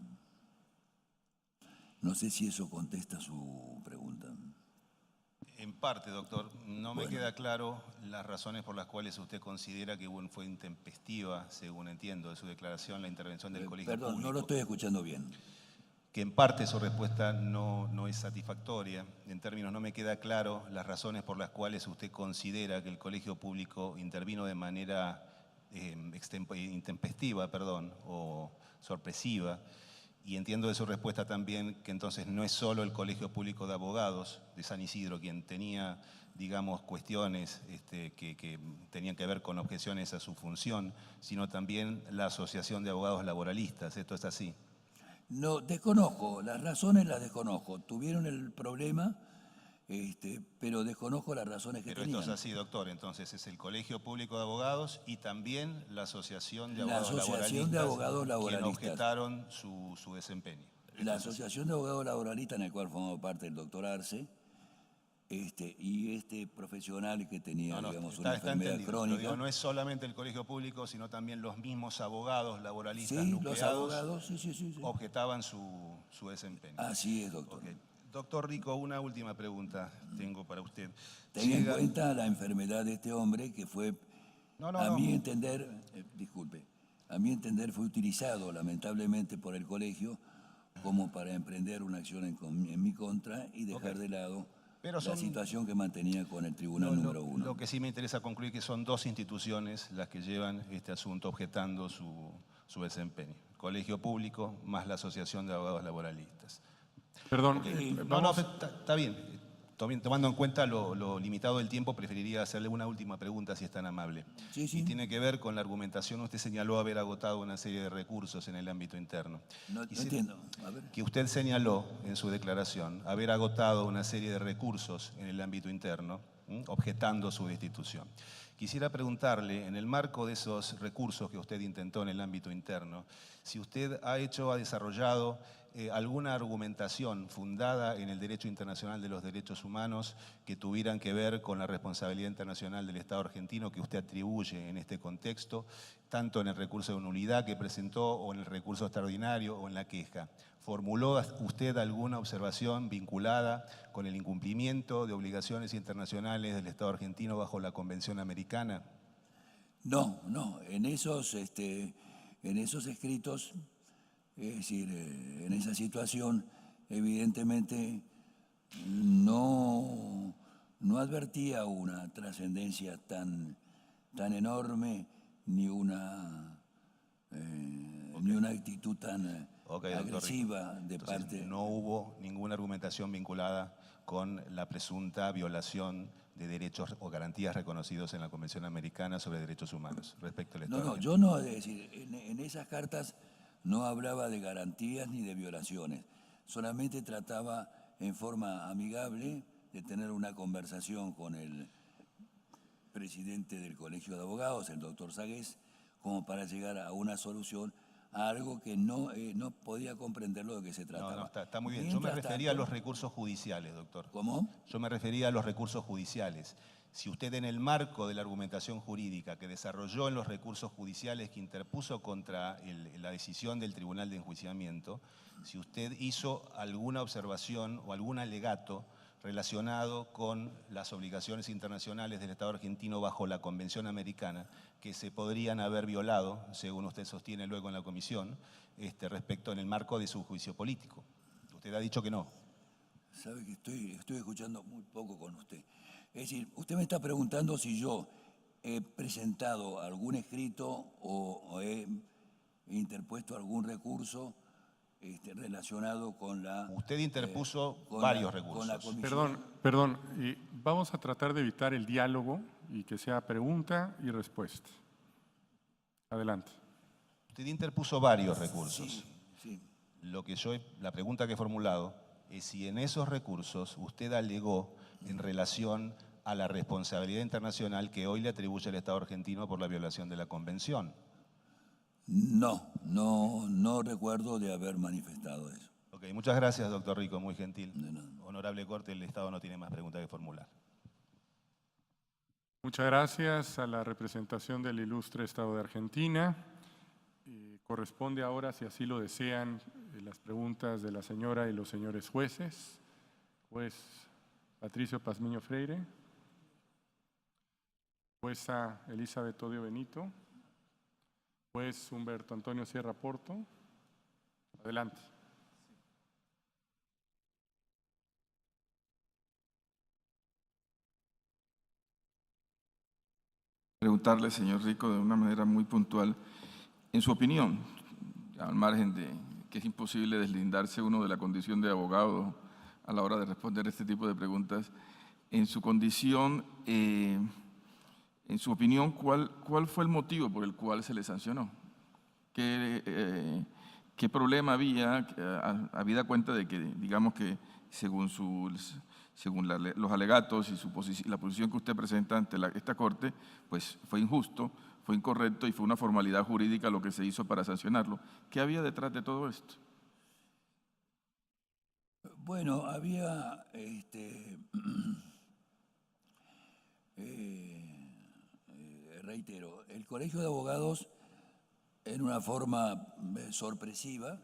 No sé si eso contesta su pregunta. En parte, doctor, no me queda claro las razones por las cuales usted considera que fue intempestiva, según entiendo de su declaración, la intervención del Colegio Perdón, Público. no lo estoy escuchando bien. Que en parte su respuesta no es satisfactoria. En términos, no me queda claro las razones por las cuales usted considera que el Colegio Público intervino de manera intempestiva, o sorpresiva. Y entiendo de su respuesta también que entonces no es solo el Colegio Público de Abogados de San Isidro quien tenía, digamos, cuestiones que tenían que ver con objeciones a su función, sino también la Asociación de Abogados Laboralistas. ¿Esto es así? No, desconozco, las razones las desconozco. Tuvieron el problema pero desconozco las razones que Pero tenían. esto es así, doctor. Entonces es el Colegio Público de Abogados y también la Asociación de La Abogados Asociación de Abogados Laboralistas. quienes objetaron su desempeño. La Asociación de Abogados Laboralistas, en la cual formaba parte el doctor Arce, y este profesional que tenía, digamos, una está enfermedad entendido. Pero crónica. digo, no es solamente el Colegio Público, sino también los mismos abogados laboralistas Sí, los nucleados abogados, sí. objetaban su desempeño. Así es, doctor. Ok. Doctor Rico, una última pregunta tengo para usted. Tenga en cuenta la enfermedad de este hombre que fue, mi entender, disculpe, a mi entender fue utilizado lamentablemente por el colegio como para emprender una acción en mi contra y dejar de lado Pero la situación que mantenía con el tribunal número 1. Lo que sí me interesa concluir que son dos instituciones las que llevan este asunto objetando su desempeño. El Colegio Público más la Asociación de Abogados Laboralistas. Perdón, Está bien. Tomando en cuenta lo limitado del tiempo, preferiría hacerle una última pregunta, si es tan amable. Sí. Y tiene que ver con la argumentación. Usted señaló haber agotado una serie de recursos en el ámbito interno. No entiendo. A ver. Que usted señaló en su declaración haber agotado una serie de recursos en el ámbito interno, objetando su destitución. Quisiera preguntarle, en el marco de esos recursos que usted intentó en el ámbito interno, si usted ha desarrollado alguna argumentación fundada en el derecho internacional de los derechos humanos que tuvieran que ver con la responsabilidad internacional del Estado argentino que usted atribuye en este contexto, tanto en el recurso de nulidad que presentó o en el recurso extraordinario o en la queja. ¿Formuló usted alguna observación vinculada con el incumplimiento de obligaciones internacionales del Estado argentino bajo la Convención Americana? No. En esos escritos, es decir, en esa situación, evidentemente no advertía una trascendencia tan enorme ni una actitud tan agresiva de parte. No hubo ninguna argumentación vinculada con la presunta violación de derechos o garantías reconocidos en la Convención Americana sobre Derechos Humanos respecto al Estado argentino. Yo no, es decir, en esas cartas no hablaba de garantías ni de violaciones, solamente trataba en forma amigable de tener una conversación con el presidente del Colegio de Abogados, el doctor Sagués, como para llegar a una solución a algo que no podía comprender lo de que se trataba. Está muy bien. Yo me refería a los recursos judiciales, doctor. ¿Cómo? Yo me refería a los recursos judiciales. Si usted, en el marco de la argumentación jurídica que desarrolló en los recursos judiciales que interpuso contra la decisión del Tribunal de Enjuiciamiento, si usted hizo alguna observación o algún alegato relacionado con las obligaciones internacionales del Estado argentino bajo la Convención Americana que se podrían haber violado, según usted sostiene luego en la comisión, respecto en el marco de su juicio político. Usted ha dicho que no. Sabe que estoy escuchando muy poco con usted. Es decir, usted me está preguntando si yo he presentado algún escrito o he interpuesto algún recurso relacionado con la... Usted interpuso varios recursos. Con la comisión. Perdón, vamos a tratar de evitar el diálogo y que sea pregunta y respuesta. Adelante. Usted interpuso varios recursos. Sí. La pregunta que he formulado es si en esos recursos usted alegó en relación a la responsabilidad internacional que hoy le atribuye el Estado argentino por la violación de la Convención. No recuerdo de haber manifestado eso. Ok, muchas gracias, doctor Rico, muy gentil. De nada. Honorable Corte, el Estado no tiene más preguntas que formular. Muchas gracias a la representación del ilustre Estado de Argentina. Corresponde ahora, si así lo desean, las preguntas de la señora y los señores jueces. Juez Patricio Pazmiño Freire. Jueza Elizabeth Odio Benito. Juez Humberto Antonio Sierra Porto. Adelante. Preguntarle, señor Rico, de una manera muy puntual, en su opinión, al margen de que es imposible deslindarse uno de la condición de abogado a la hora de responder este tipo de preguntas, en su condición, en su opinión, ¿cuál fue el motivo por el cual se le sancionó? ¿Qué problema había, habida cuenta de que, digamos que según según los alegatos y la posición que usted presenta ante esta Corte, pues fue injusto, fue incorrecto y fue una formalidad jurídica lo que se hizo para sancionarlo. ¿Qué había detrás de todo esto? Bueno, había, reitero, el Colegio de Abogados en una forma sorpresiva,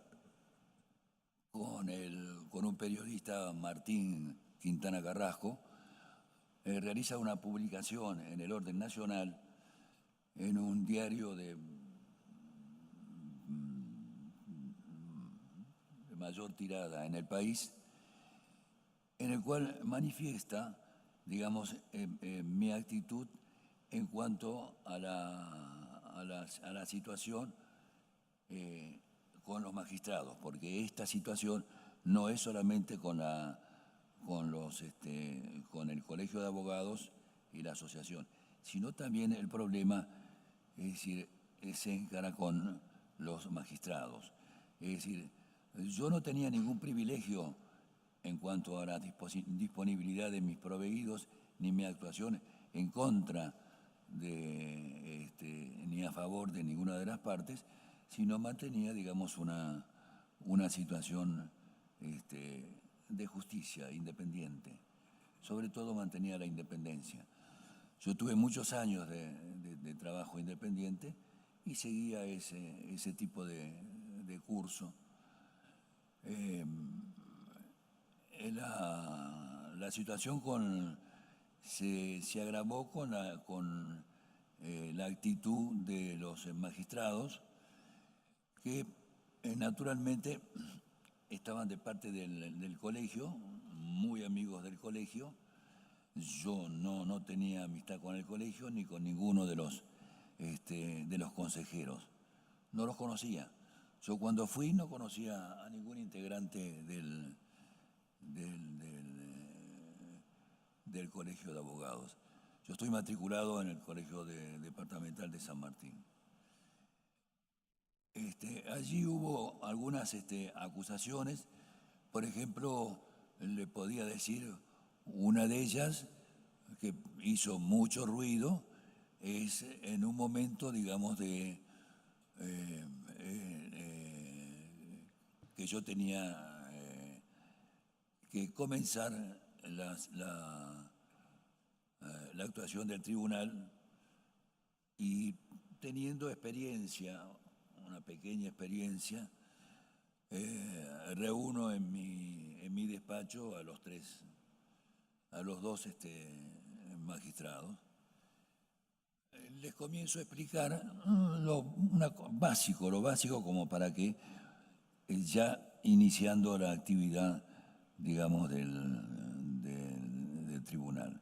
con un periodista, Martín Quintana Carrasco, realiza una publicación en el Orden Nacional, en un diario de mayor tirada en el país, en el cual manifiesta, digamos, mi actitud en cuanto a la situación con los magistrados, porque esta situación no es solamente con el Colegio de Abogados y la asociación, sino también el problema, es decir, se encara con los magistrados. Es decir, yo no tenía ningún privilegio en cuanto a la disponibilidad de mis proveídos, ni mi actuación en contra ni a favor de ninguna de las partes, sino mantenía, digamos, una situación de justicia independiente. Sobre todo mantenía la independencia. Yo tuve muchos años de trabajo independiente y seguía ese tipo de curso. La situación se agravó con la actitud de los magistrados, que naturalmente estaban de parte del colegio, muy amigos del colegio. Yo no tenía amistad con el colegio ni con ninguno de los consejeros. No los conocía. Yo cuando fui no conocía a ningún integrante del Colegio de Abogados. Yo estoy matriculado en el Colegio Departamental de San Martín. Allí hubo algunas acusaciones. Por ejemplo, le podía decir, una de ellas que hizo mucho ruido es en un momento, digamos, que yo tenía que comenzar la actuación del tribunal, y teniendo experiencia, una pequeña experiencia, reúno en mi despacho a los dos magistrados. Les comienzo a explicar lo básico como para que ya iniciando la actividad, digamos, del tribunal.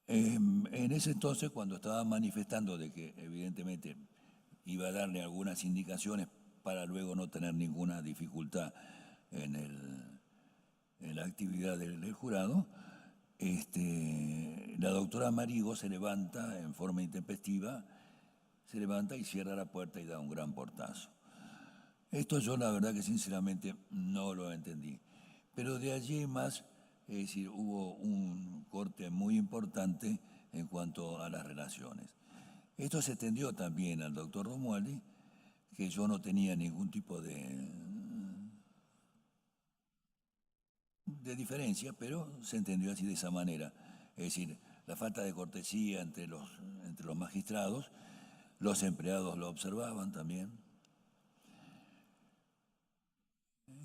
En ese entonces, cuando estaba manifestando de que evidentemente iba a darle algunas indicaciones para luego no tener ninguna dificultad en la actividad del jurado, la doctora Marigo se levanta en forma intempestiva, se levanta y cierra la puerta y da un gran portazo. Esto yo la verdad que sinceramente no lo entendí. Pero de allí en más, es decir, hubo un corte muy importante en cuanto a las relaciones. Esto se extendió también al doctor Romualdi, que yo no tenía ningún tipo de diferencia, pero se entendió así de esa manera. Es decir, la falta de cortesía entre los magistrados, los empleados lo observaban también.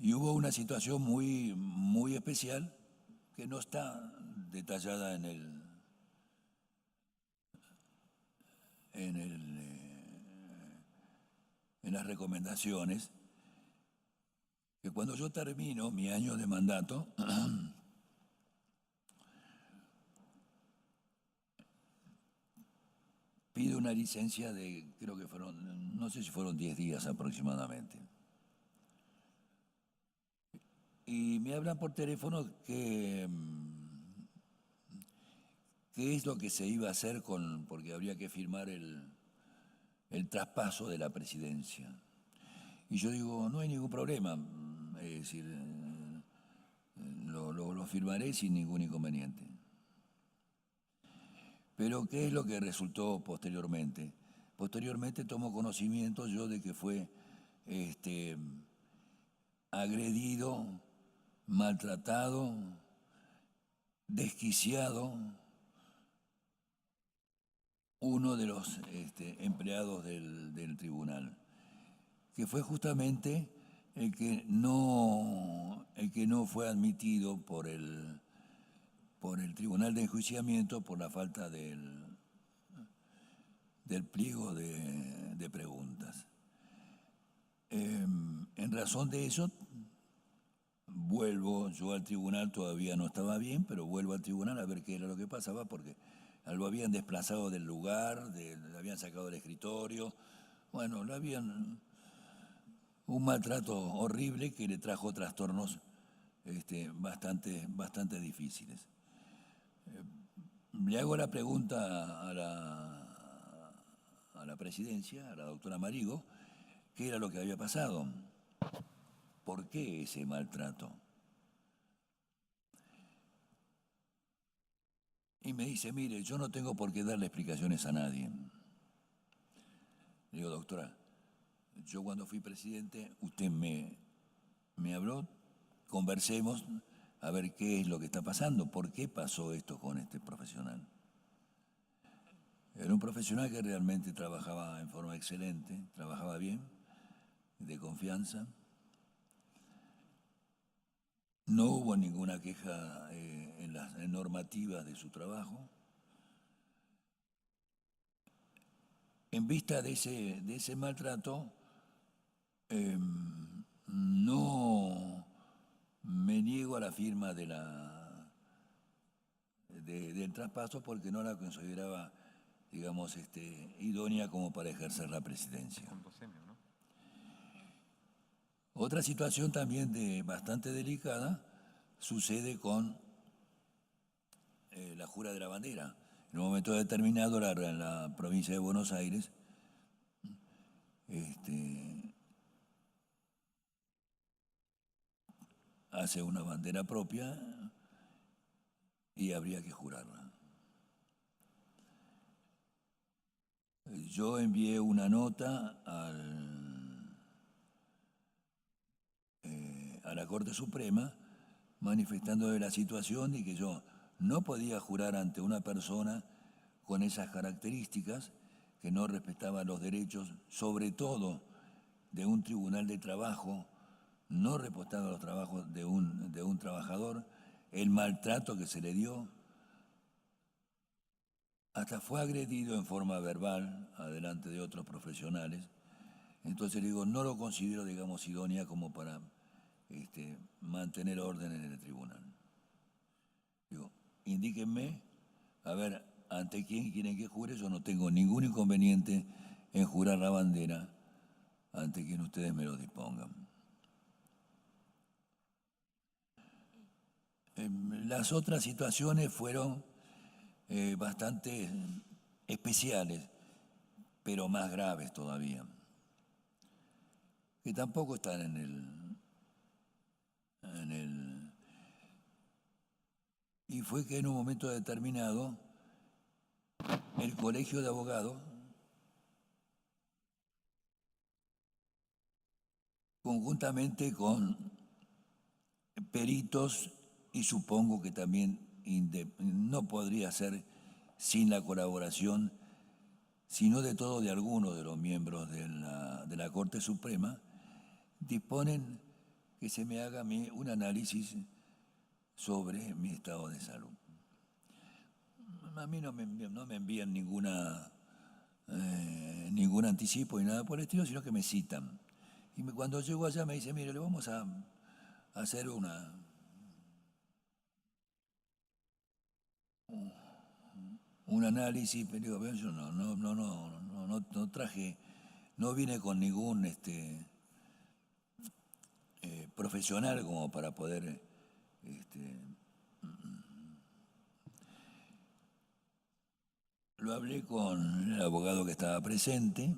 Y hubo una situación muy, muy especial que no está detallada en las recomendaciones, que cuando yo termino mi año de mandato, pido una licencia de, creo que fueron, no sé si fueron 10 días aproximadamente. Y me hablan por teléfono que qué es lo que se iba a hacer porque habría que firmar el traspaso de la presidencia. Y yo digo, no hay ningún problema, es decir, lo lo firmaré sin ningún inconveniente. Pero ¿qué es lo que resultó posteriormente? Posteriormente tomo conocimiento yo de que fue agredido, maltratado, desquiciado uno de los empleados del tribunal, que fue justamente el que no fue admitido por el Tribunal de Enjuiciamiento por la falta del pliego de preguntas. En razón de eso, vuelvo yo al tribunal, todavía no estaba bien, pero vuelvo al tribunal a ver qué era lo que pasaba, porque lo habían desplazado del lugar, le habían sacado del escritorio, bueno, le habían un maltrato horrible que le trajo trastornos bastante difíciles. Le hago la pregunta a la presidencia, a la doctora Marigo, qué era lo que había pasado, por qué ese maltrato. Y me dice, mire, yo no tengo por qué darle explicaciones a nadie. Le digo, doctora, yo cuando fui presidente, usted me habló, conversemos a ver qué es lo que está pasando, por qué pasó esto con este profesional. Era un profesional que realmente trabajaba en forma excelente, trabajaba bien, de confianza. No hubo ninguna queja en las normativas de su trabajo. En vista de ese maltrato, no me niego a la firma del traspaso porque no la consideraba, digamos, idónea como para ejercer la presidencia. Otra situación también bastante delicada sucede con la jura de la bandera. En un momento determinado, la provincia de Buenos Aires hace una bandera propia y habría que jurarla. Yo envié una nota a la Corte Suprema manifestando de la situación y que yo no podía jurar ante una persona con esas características, que no respetaba los derechos, sobre todo de un tribunal de trabajo, no respetaba los trabajos de un trabajador, el maltrato que se le dio, hasta fue agredido en forma verbal adelante de otros profesionales. Entonces le digo, no lo considero, digamos, idónea como para mantener orden en el tribunal. Digo, indíquenme, a ver, ante quién quieren que jure, yo no tengo ningún inconveniente en jurar la bandera ante quien ustedes me lo dispongan. Las otras situaciones fueron bastante especiales, pero más graves todavía, que tampoco están en el... Y fue que en un momento determinado el Colegio de Abogados, conjuntamente con peritos, y supongo que también no podría ser sin la colaboración, sino de todo de algunos de los miembros de la Corte Suprema, disponen que se me haga a mí un análisis sobre mi estado de salud. A mí no me envían ningún anticipo ni nada por el estilo, sino que me citan. Y cuando llego allá me dicen, mire, le vamos a hacer un análisis, pero digo, yo no traje, no vine con ningún profesional como para poder lo hablé con el abogado que estaba presente,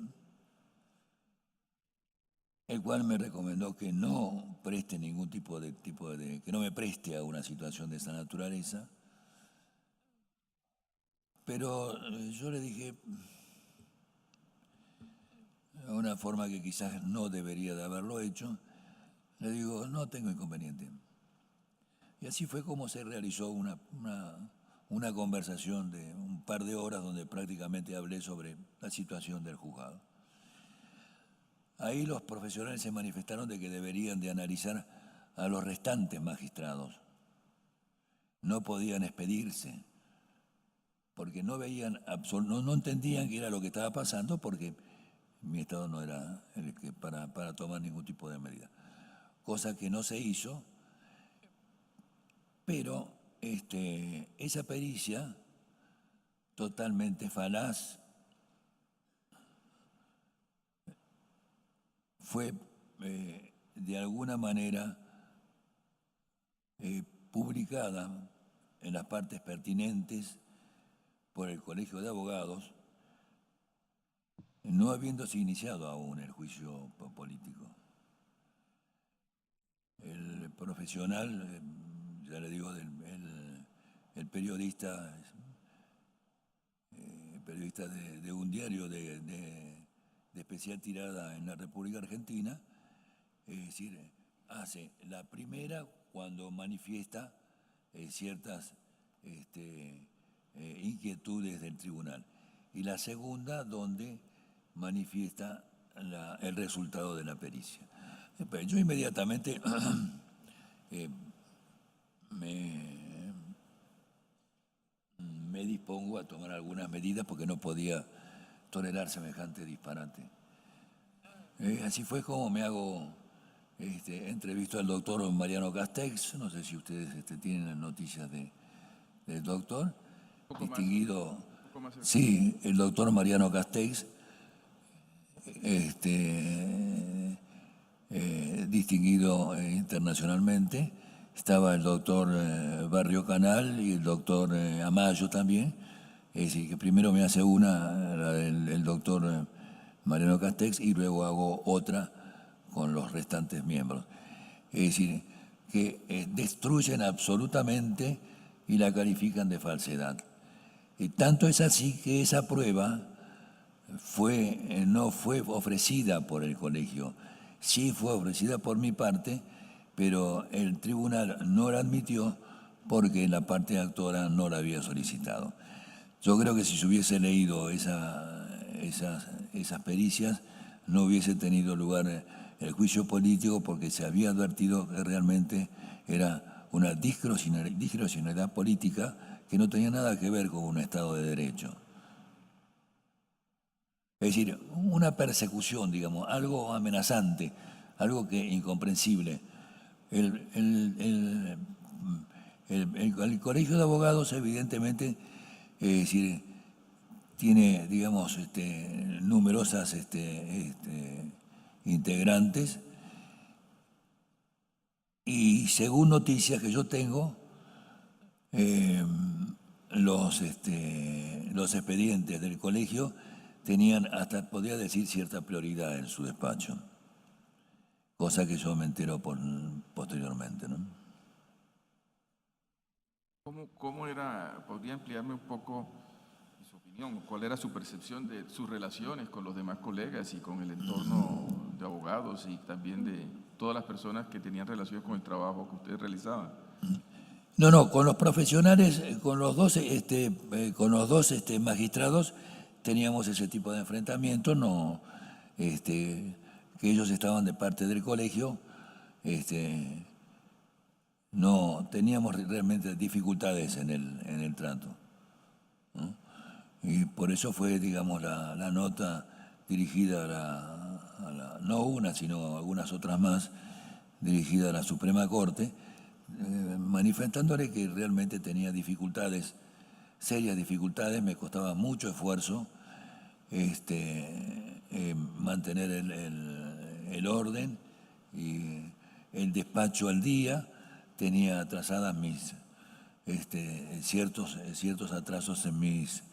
el cual me recomendó que no preste ningún tipo de que no me preste a una situación de esa naturaleza. Pero yo le dije, de una forma que quizás no debería de haberlo hecho, le digo, no tengo inconveniente. Y así fue como se realizó una conversación de un par de horas donde prácticamente hablé sobre la situación del juzgado. Ahí los profesionales se manifestaron de que deberían de analizar a los restantes magistrados. No podían expedirse, porque no veían, no entendían qué era lo que estaba pasando, porque mi estado no era el que para tomar ningún tipo de medida. Cosa que no se hizo, pero esa pericia totalmente falaz fue de alguna manera publicada en las partes pertinentes por el Colegio de Abogados, no habiéndose iniciado aún el juicio político. El profesional, ya le digo, el periodista de un diario de especial tirada en la República Argentina, es decir, hace la primera cuando manifiesta ciertas inquietudes del tribunal, y la segunda donde manifiesta el resultado de la pericia. Yo inmediatamente me dispongo a tomar algunas medidas porque no podía tolerar semejante disparate. Así fue como me hago entrevisto al doctor Mariano Castex. No sé si ustedes tienen las noticias del doctor, distinguido. Sí, el doctor Mariano Castex, distinguido internacionalmente. Estaba el doctor Barrio Canal y el doctor Amayo también. Es decir, que primero me hace el doctor Mariano Castex, y luego hago otra con los restantes miembros. Es decir, que destruyen absolutamente y la califican de falsedad. Y tanto es así que esa prueba no fue ofrecida por el colegio, sí fue ofrecida por mi parte, pero el tribunal no la admitió porque la parte actora no la había solicitado. Yo creo que si se hubiese leído esas pericias, no hubiese tenido lugar el juicio político, porque se había advertido que realmente era una discrecionalidad política que no tenía nada que ver con un Estado de Derecho. Es decir, una persecución, digamos, algo amenazante, algo que incomprensible. El Colegio de Abogados, evidentemente, es decir, tiene, digamos, numerosas integrantes, y según noticias que yo tengo, los expedientes del colegio tenían hasta, podría decir, cierta prioridad en su despacho, cosa que yo me entero posteriormente, ¿no? ¿Cómo era? ¿Podría ampliarme un poco su opinión? ¿Cuál era su percepción de sus relaciones con los demás colegas y con el entorno de abogados y también de todas las personas que tenían relación con el trabajo que ustedes realizaban? No, con los profesionales, con los dos magistrados teníamos ese tipo de enfrentamiento, no, que ellos estaban de parte del colegio, no teníamos realmente dificultades en el trato, ¿no? Y por eso fue, digamos, la nota dirigida no una, sino algunas otras más, dirigida a la Suprema Corte, manifestándole que realmente tenía dificultades, serias dificultades, me costaba mucho esfuerzo mantener el orden y el despacho al día. Tenía atrasadas ciertos atrasos en mis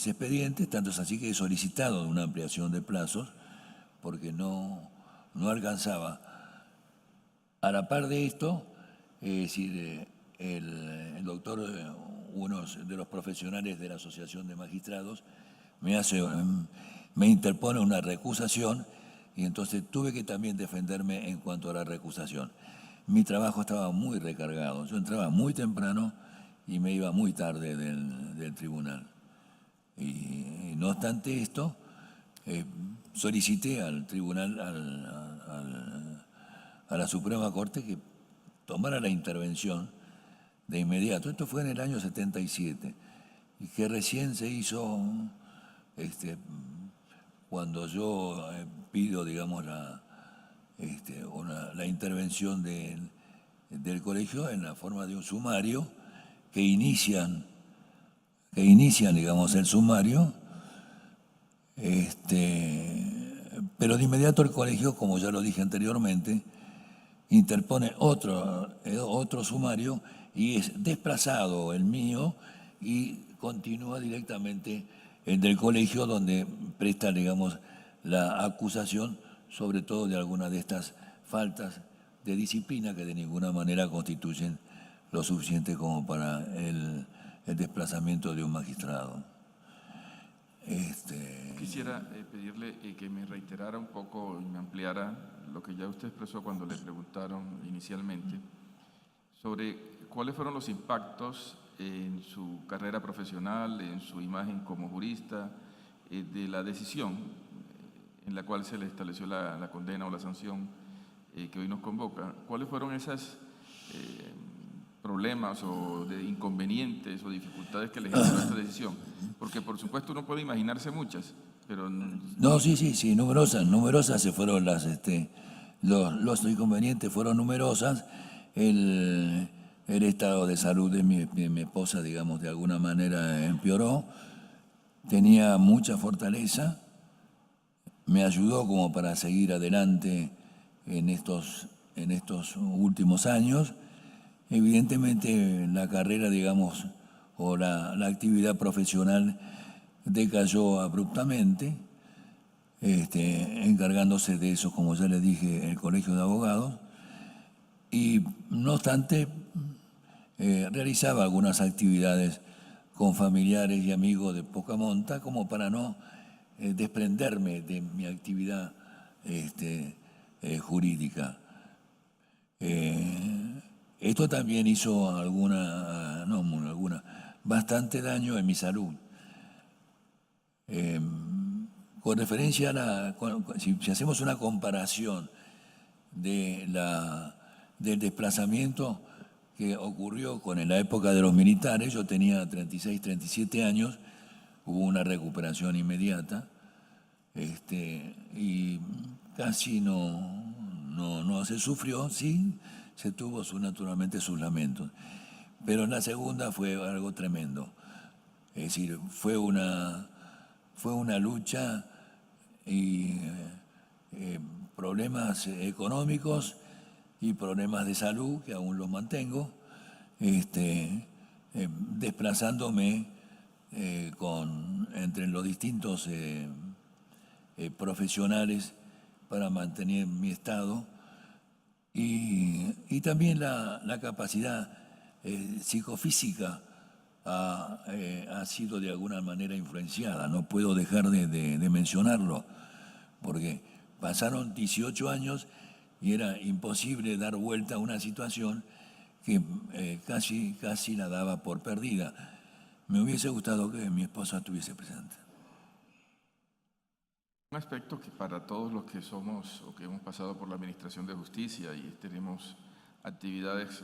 expedientes, tanto es así que he solicitado una ampliación de plazos, porque no no alcanzaba. A la par de esto, es decir, el doctor, uno de los profesionales de la Asociación de Magistrados, me interpone una recusación y entonces tuve que también defenderme en cuanto a la recusación. Mi trabajo estaba muy recargado, yo entraba muy temprano y me iba muy tarde del tribunal. Y no obstante esto, solicité al tribunal, a la Suprema Corte, que tomara la intervención de inmediato. Esto fue en el año 77 y que recién se hizo cuando yo pido, digamos, la intervención del colegio en la forma de un sumario que inician, digamos, el sumario, pero de inmediato el colegio, como ya lo dije anteriormente, interpone otro sumario y es desplazado el mío y continúa directamente el del colegio, donde presta, digamos, la acusación, sobre todo de alguna de estas faltas de disciplina que de ninguna manera constituyen lo suficiente como para el desplazamiento de un magistrado. Quisiera pedirle que me reiterara un poco y me ampliara lo que ya usted expresó cuando le preguntaron inicialmente sobre cuáles fueron los impactos en su carrera profesional, en su imagen como jurista, de la decisión en la cual se le estableció la condena o la sanción que hoy nos convoca. ¿Cuáles fueron esos problemas o de inconvenientes o dificultades que le generó esta decisión? Porque por supuesto uno puede imaginarse muchas, pero... No, sí, numerosas se fueron los inconvenientes fueron numerosas. El estado de salud de mi esposa, digamos, de alguna manera empeoró. Tenía mucha fortaleza, me ayudó como para seguir adelante en estos últimos años. Evidentemente la carrera, digamos, o la actividad profesional decayó abruptamente, encargándose de eso, como ya les dije, el Colegio de Abogados. Y no obstante, realizaba algunas actividades con familiares y amigos de poca monta, como para no desprenderme de mi actividad jurídica. Esto también hizo bastante daño en mi salud. Con referencia si hacemos una comparación del desplazamiento que ocurrió en la época de los militares, yo tenía 36, 37 años, hubo una recuperación inmediata, y casi no se sufrió, sí, se tuvo naturalmente sus lamentos. Pero en la segunda fue algo tremendo. Es decir, fue una lucha y problemas económicos y problemas de salud, que aún los mantengo, desplazándome entre los distintos profesionales para mantener mi estado y también la capacidad psicofísica ha sido de alguna manera influenciada. No puedo dejar de mencionarlo, porque pasaron 18 años y era imposible dar vuelta a una situación que casi la daba por perdida. Me hubiese gustado que mi esposa estuviese presente. Un aspecto que para todos los que somos o que hemos pasado por la Administración de Justicia y tenemos actividades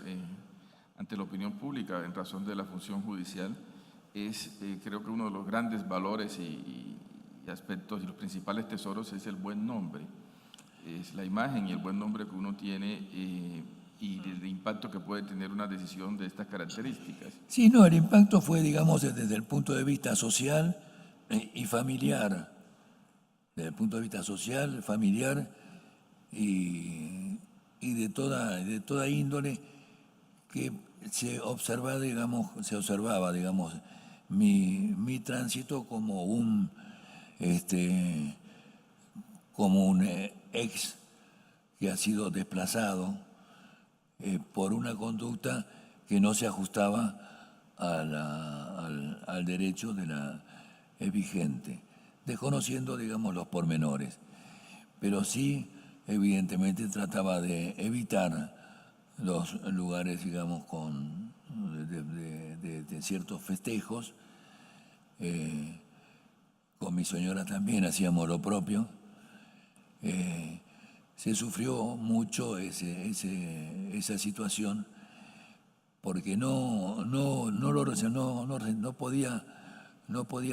ante la opinión pública en razón de la función judicial es, creo que uno de los grandes valores y aspectos y los principales tesoros es el buen nombre. Es la imagen y el buen nombre que uno tiene y el impacto que puede tener una decisión de estas características. Sí, no, el impacto fue, digamos, desde el punto de vista social y familiar. Desde el punto de vista social, familiar y de toda índole, que se observaba, digamos, mi tránsito como un ex que ha sido desplazado por una conducta que no se ajustaba al derecho de la vigente, desconociendo, digamos, los pormenores. Pero sí, evidentemente, trataba de evitar los lugares, digamos, de ciertos festejos. Con mi señora también hacíamos lo propio. Se sufrió mucho esa situación porque no podía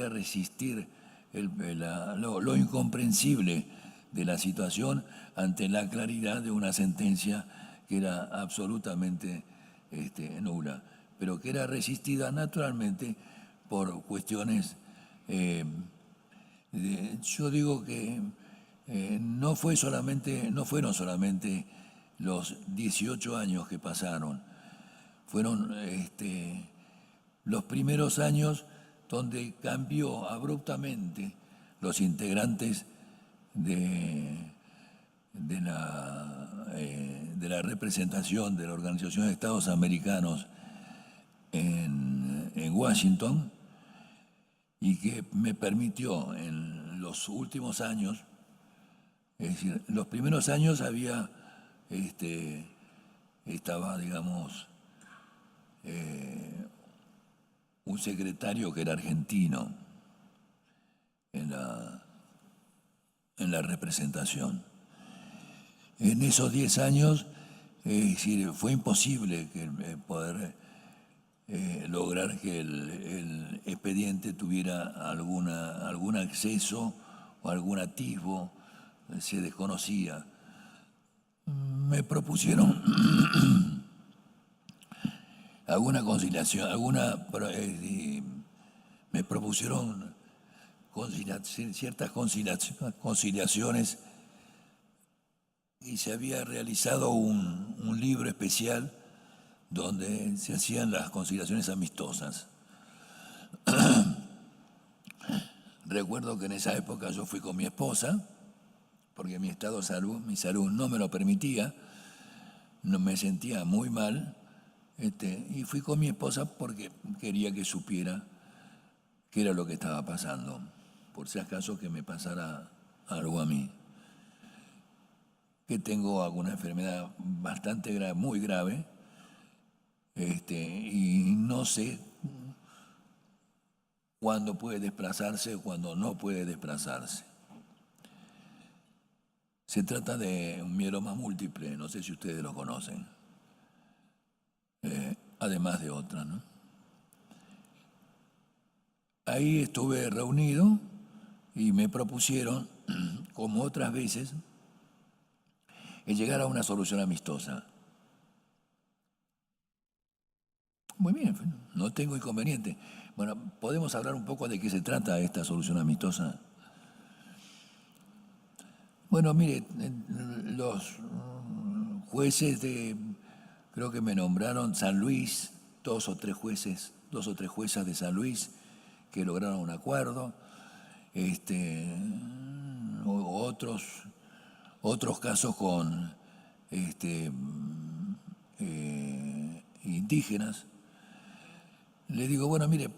resistir lo incomprensible de la situación ante la claridad de una sentencia que era absolutamente nula, pero que era resistida naturalmente por cuestiones. Yo digo que no fueron solamente los 18 años que pasaron, fueron los primeros años donde cambió abruptamente los integrantes de la representación de la Organización de Estados Americanos en Washington, y que me permitió en los últimos años, es decir, los primeros años estaba, digamos, un secretario que era argentino en la representación. En esos 10 años, es decir, fue imposible poder lograr que el expediente tuviera algún acceso o algún atisbo, se desconocía. Me propusieron alguna conciliación, me propusieron ciertas conciliaciones, y se había realizado un libro especial donde se hacían las conciliaciones amistosas. Recuerdo que en esa época yo fui con mi esposa, porque mi estado de salud, mi salud no me lo permitía, no me sentía muy mal, y fui con mi esposa porque quería que supiera qué era lo que estaba pasando, por si acaso que me pasara algo a mí, que tengo alguna enfermedad bastante grave, muy grave, y no sé cuándo puede desplazarse o cuándo no puede desplazarse. Se trata de un mieloma múltiple, no sé si ustedes lo conocen, además de otras, ¿no? Ahí estuve reunido y me propusieron, como otras veces, el llegar a una solución amistosa. Muy bien, no tengo inconveniente. Bueno, ¿podemos hablar un poco de qué se trata esta solución amistosa? Bueno, mire, los jueces creo que me nombraron San Luis, dos o tres juezas de San Luis que lograron un acuerdo, otros casos con indígenas. Le digo, bueno, mire,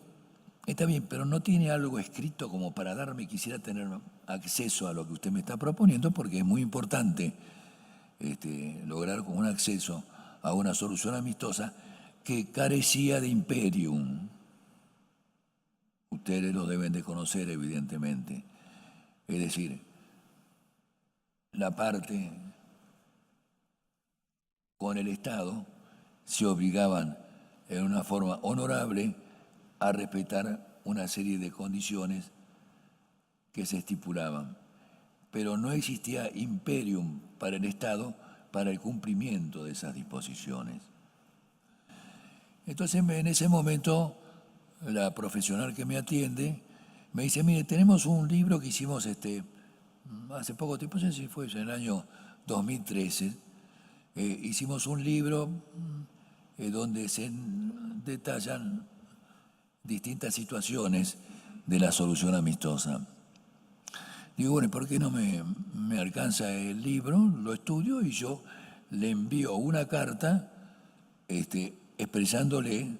está bien, pero no tiene algo escrito como para darme, quisiera tener acceso a lo que usted me está proponiendo, porque es muy importante lograr con un acceso a una solución amistosa que carecía de imperium. Ustedes lo deben de conocer, evidentemente. Es decir, la parte con el Estado se obligaban en una forma honorable a respetar una serie de condiciones que se estipulaban, pero no existía imperium para el Estado para el cumplimiento de esas disposiciones. Entonces, en ese momento, la profesional que me atiende me dice, mire, tenemos un libro que hicimos hace poco tiempo, no sé si fue en el año 2013, hicimos un libro donde se detallan distintas situaciones de la solución amistosa. Digo, bueno, ¿por qué no me alcanza el libro? Lo estudio y yo le envío una carta expresándole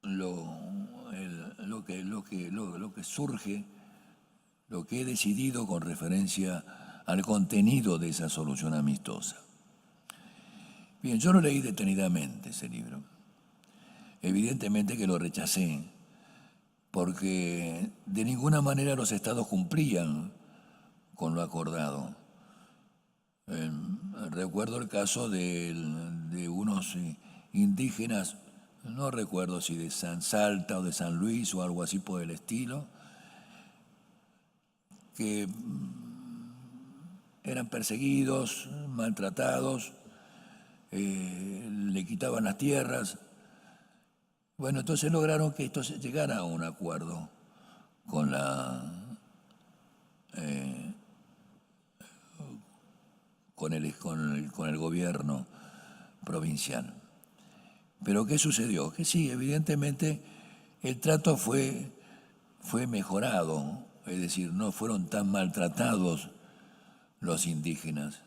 lo que surge, lo que he decidido con referencia al contenido de esa solución amistosa. Bien, yo lo leí detenidamente ese libro. Evidentemente que lo rechacé, porque de ninguna manera los estados cumplían con lo acordado. Recuerdo el caso de unos indígenas, no recuerdo si de San Salta o de San Luis o algo así por el estilo, que eran perseguidos, maltratados, le quitaban las tierras. Bueno, entonces lograron que esto llegara a un acuerdo con el gobierno provincial. Pero ¿qué sucedió? Que sí, evidentemente el trato fue mejorado, es decir, no fueron tan maltratados los indígenas.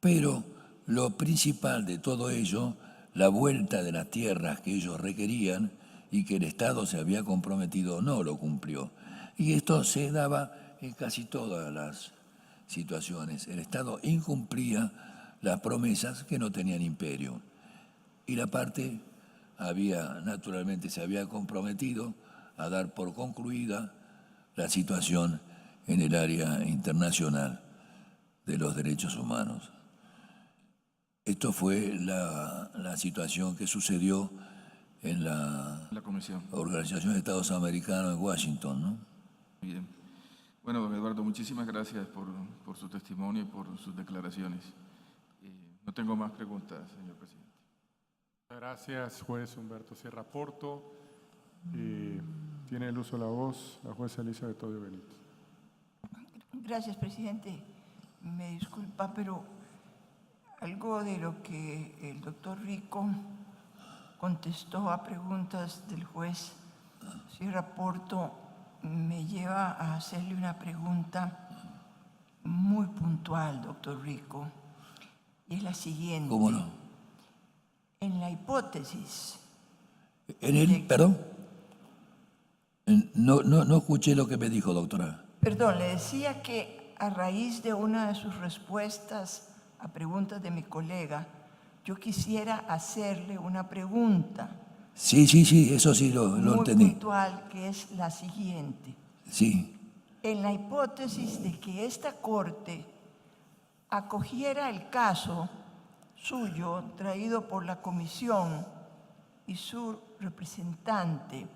Pero lo principal de todo ello, la vuelta de las tierras que ellos requerían y que el Estado se había comprometido, no lo cumplió. Y esto se daba en casi todas las situaciones. El Estado incumplía las promesas que no tenían imperio. Y la parte naturalmente se había comprometido a dar por concluida la situación en el área internacional de los derechos humanos. Esto fue la situación que sucedió en la Comisión. Organización de Estados Americanos en Washington, ¿no? Bien. Bueno, don Eduardo, muchísimas gracias por su testimonio y por sus declaraciones. No tengo más preguntas, señor presidente. Gracias, juez Humberto Sierra Porto. Tiene el uso de la voz la jueza Elizabeth Odio Benítez. Gracias, presidente. Me disculpa, pero algo de lo que el doctor Rico contestó a preguntas del juez Sierra Porto me lleva a hacerle una pregunta muy puntual, doctor Rico, y es la siguiente. ¿Cómo no? En la hipótesis... ¿Perdón? No escuché lo que me dijo, doctora. Perdón, le decía que a raíz de una de sus respuestas a preguntas de mi colega, yo quisiera hacerle una pregunta. Sí, eso sí lo entendí. Muy puntual, que es la siguiente. Sí. En la hipótesis de que esta Corte acogiera el caso suyo traído por la Comisión y su representante,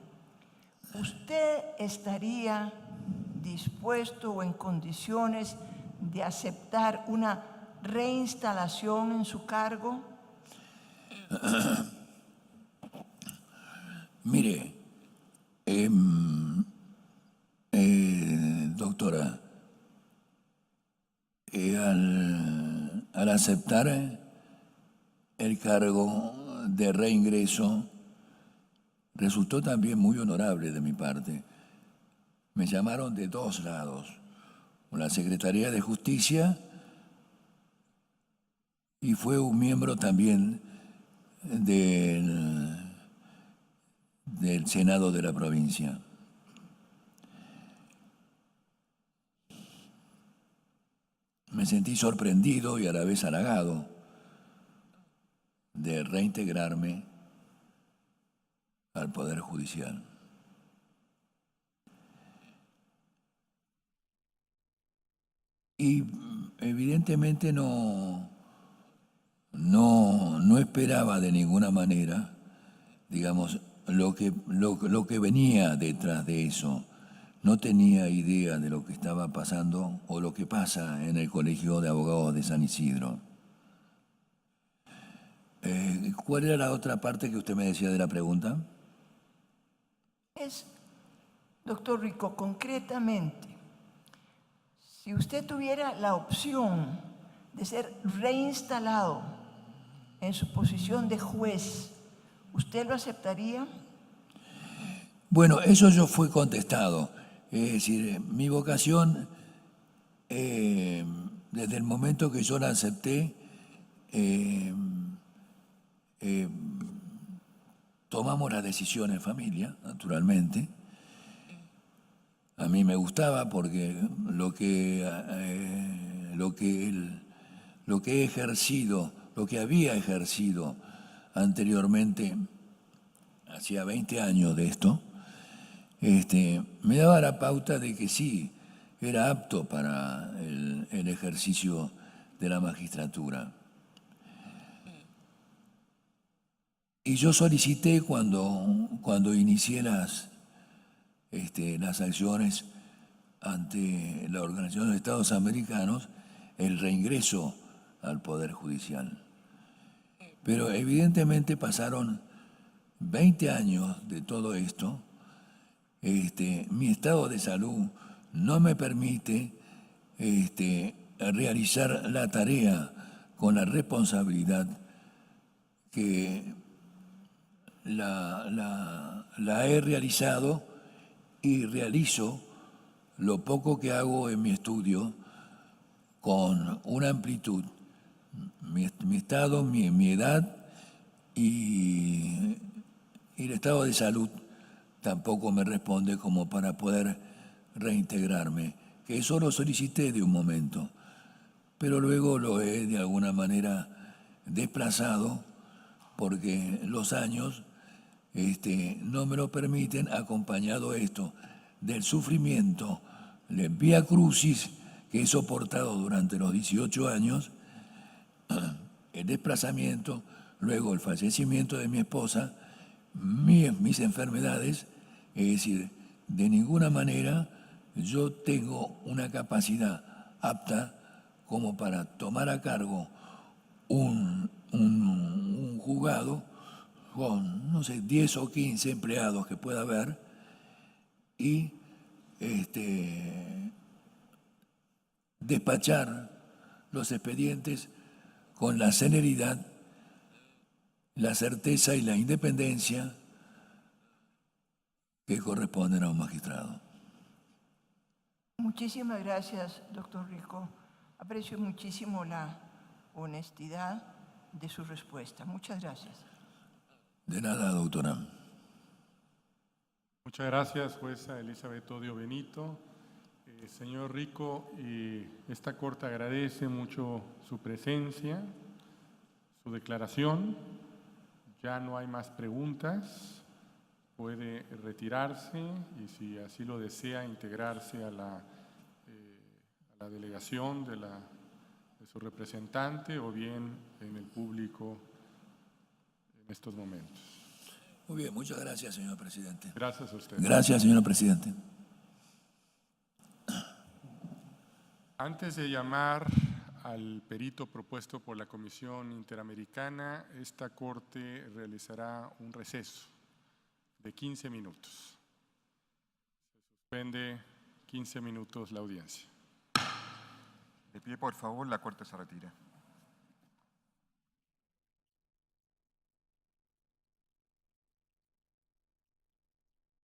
¿usted estaría dispuesto o en condiciones de aceptar una reinstalación en su cargo? Mire, doctora, al aceptar el cargo de reingreso, resultó también muy honorable de mi parte. Me llamaron de 2 lados, la Secretaría de Justicia y fue un miembro también del Senado de la provincia. Me sentí sorprendido y a la vez halagado de reintegrarme al Poder Judicial. Y evidentemente no esperaba de ninguna manera, digamos, lo que venía detrás de eso. No tenía idea de lo que estaba pasando o lo que pasa en el Colegio de Abogados de San Isidro. ¿Cuál era la otra parte que usted me decía de la pregunta? Doctor Rico, concretamente, si usted tuviera la opción de ser reinstalado en su posición de juez, ¿usted lo aceptaría? Bueno, eso yo fue contestado. Es decir, mi vocación, desde el momento que yo la acepté, tomamos la decisión en familia, naturalmente. A mí me gustaba porque lo que he ejercido, lo que había ejercido anteriormente, hacía 20 años de esto, me daba la pauta de que sí, era apto para el ejercicio de la magistratura. Y yo solicité cuando inicié las acciones ante la Organización de Estados Americanos, el reingreso al Poder Judicial. Pero evidentemente pasaron 20 años de todo esto. Mi estado de salud no me permite realizar la tarea con la responsabilidad que la he realizado y realizo lo poco que hago en mi estudio con una amplitud. Mi estado, mi edad y el estado de salud tampoco me responde como para poder reintegrarme, que eso lo solicité de un momento, pero luego lo he de alguna manera desplazado porque los años no me lo permiten, acompañado esto del sufrimiento, del vía crucis que he soportado durante los 18 años, el desplazamiento, luego el fallecimiento de mi esposa, mis enfermedades, es decir, de ninguna manera yo tengo una capacidad apta como para tomar a cargo un juzgado con, no sé, 10 o 15 empleados que pueda haber y despachar los expedientes con la celeridad, la certeza y la independencia que corresponden a un magistrado. Muchísimas gracias, doctor Rico. Aprecio muchísimo la honestidad de su respuesta. Muchas gracias. De nada, doctora. Muchas gracias, jueza Elizabeth Odio Benito. Señor Rico, esta Corte agradece mucho su presencia, su declaración. Ya no hay más preguntas. Puede retirarse y, si así lo desea, integrarse a la delegación de su representante o bien en el público en estos momentos. Muy bien, muchas gracias, señor presidente. Gracias a usted. Gracias, señor presidente. Antes de llamar al perito propuesto por la Comisión Interamericana, esta Corte realizará un receso de 15 minutos. Se suspende 15 minutos la audiencia. De pie, por favor, la Corte se retira.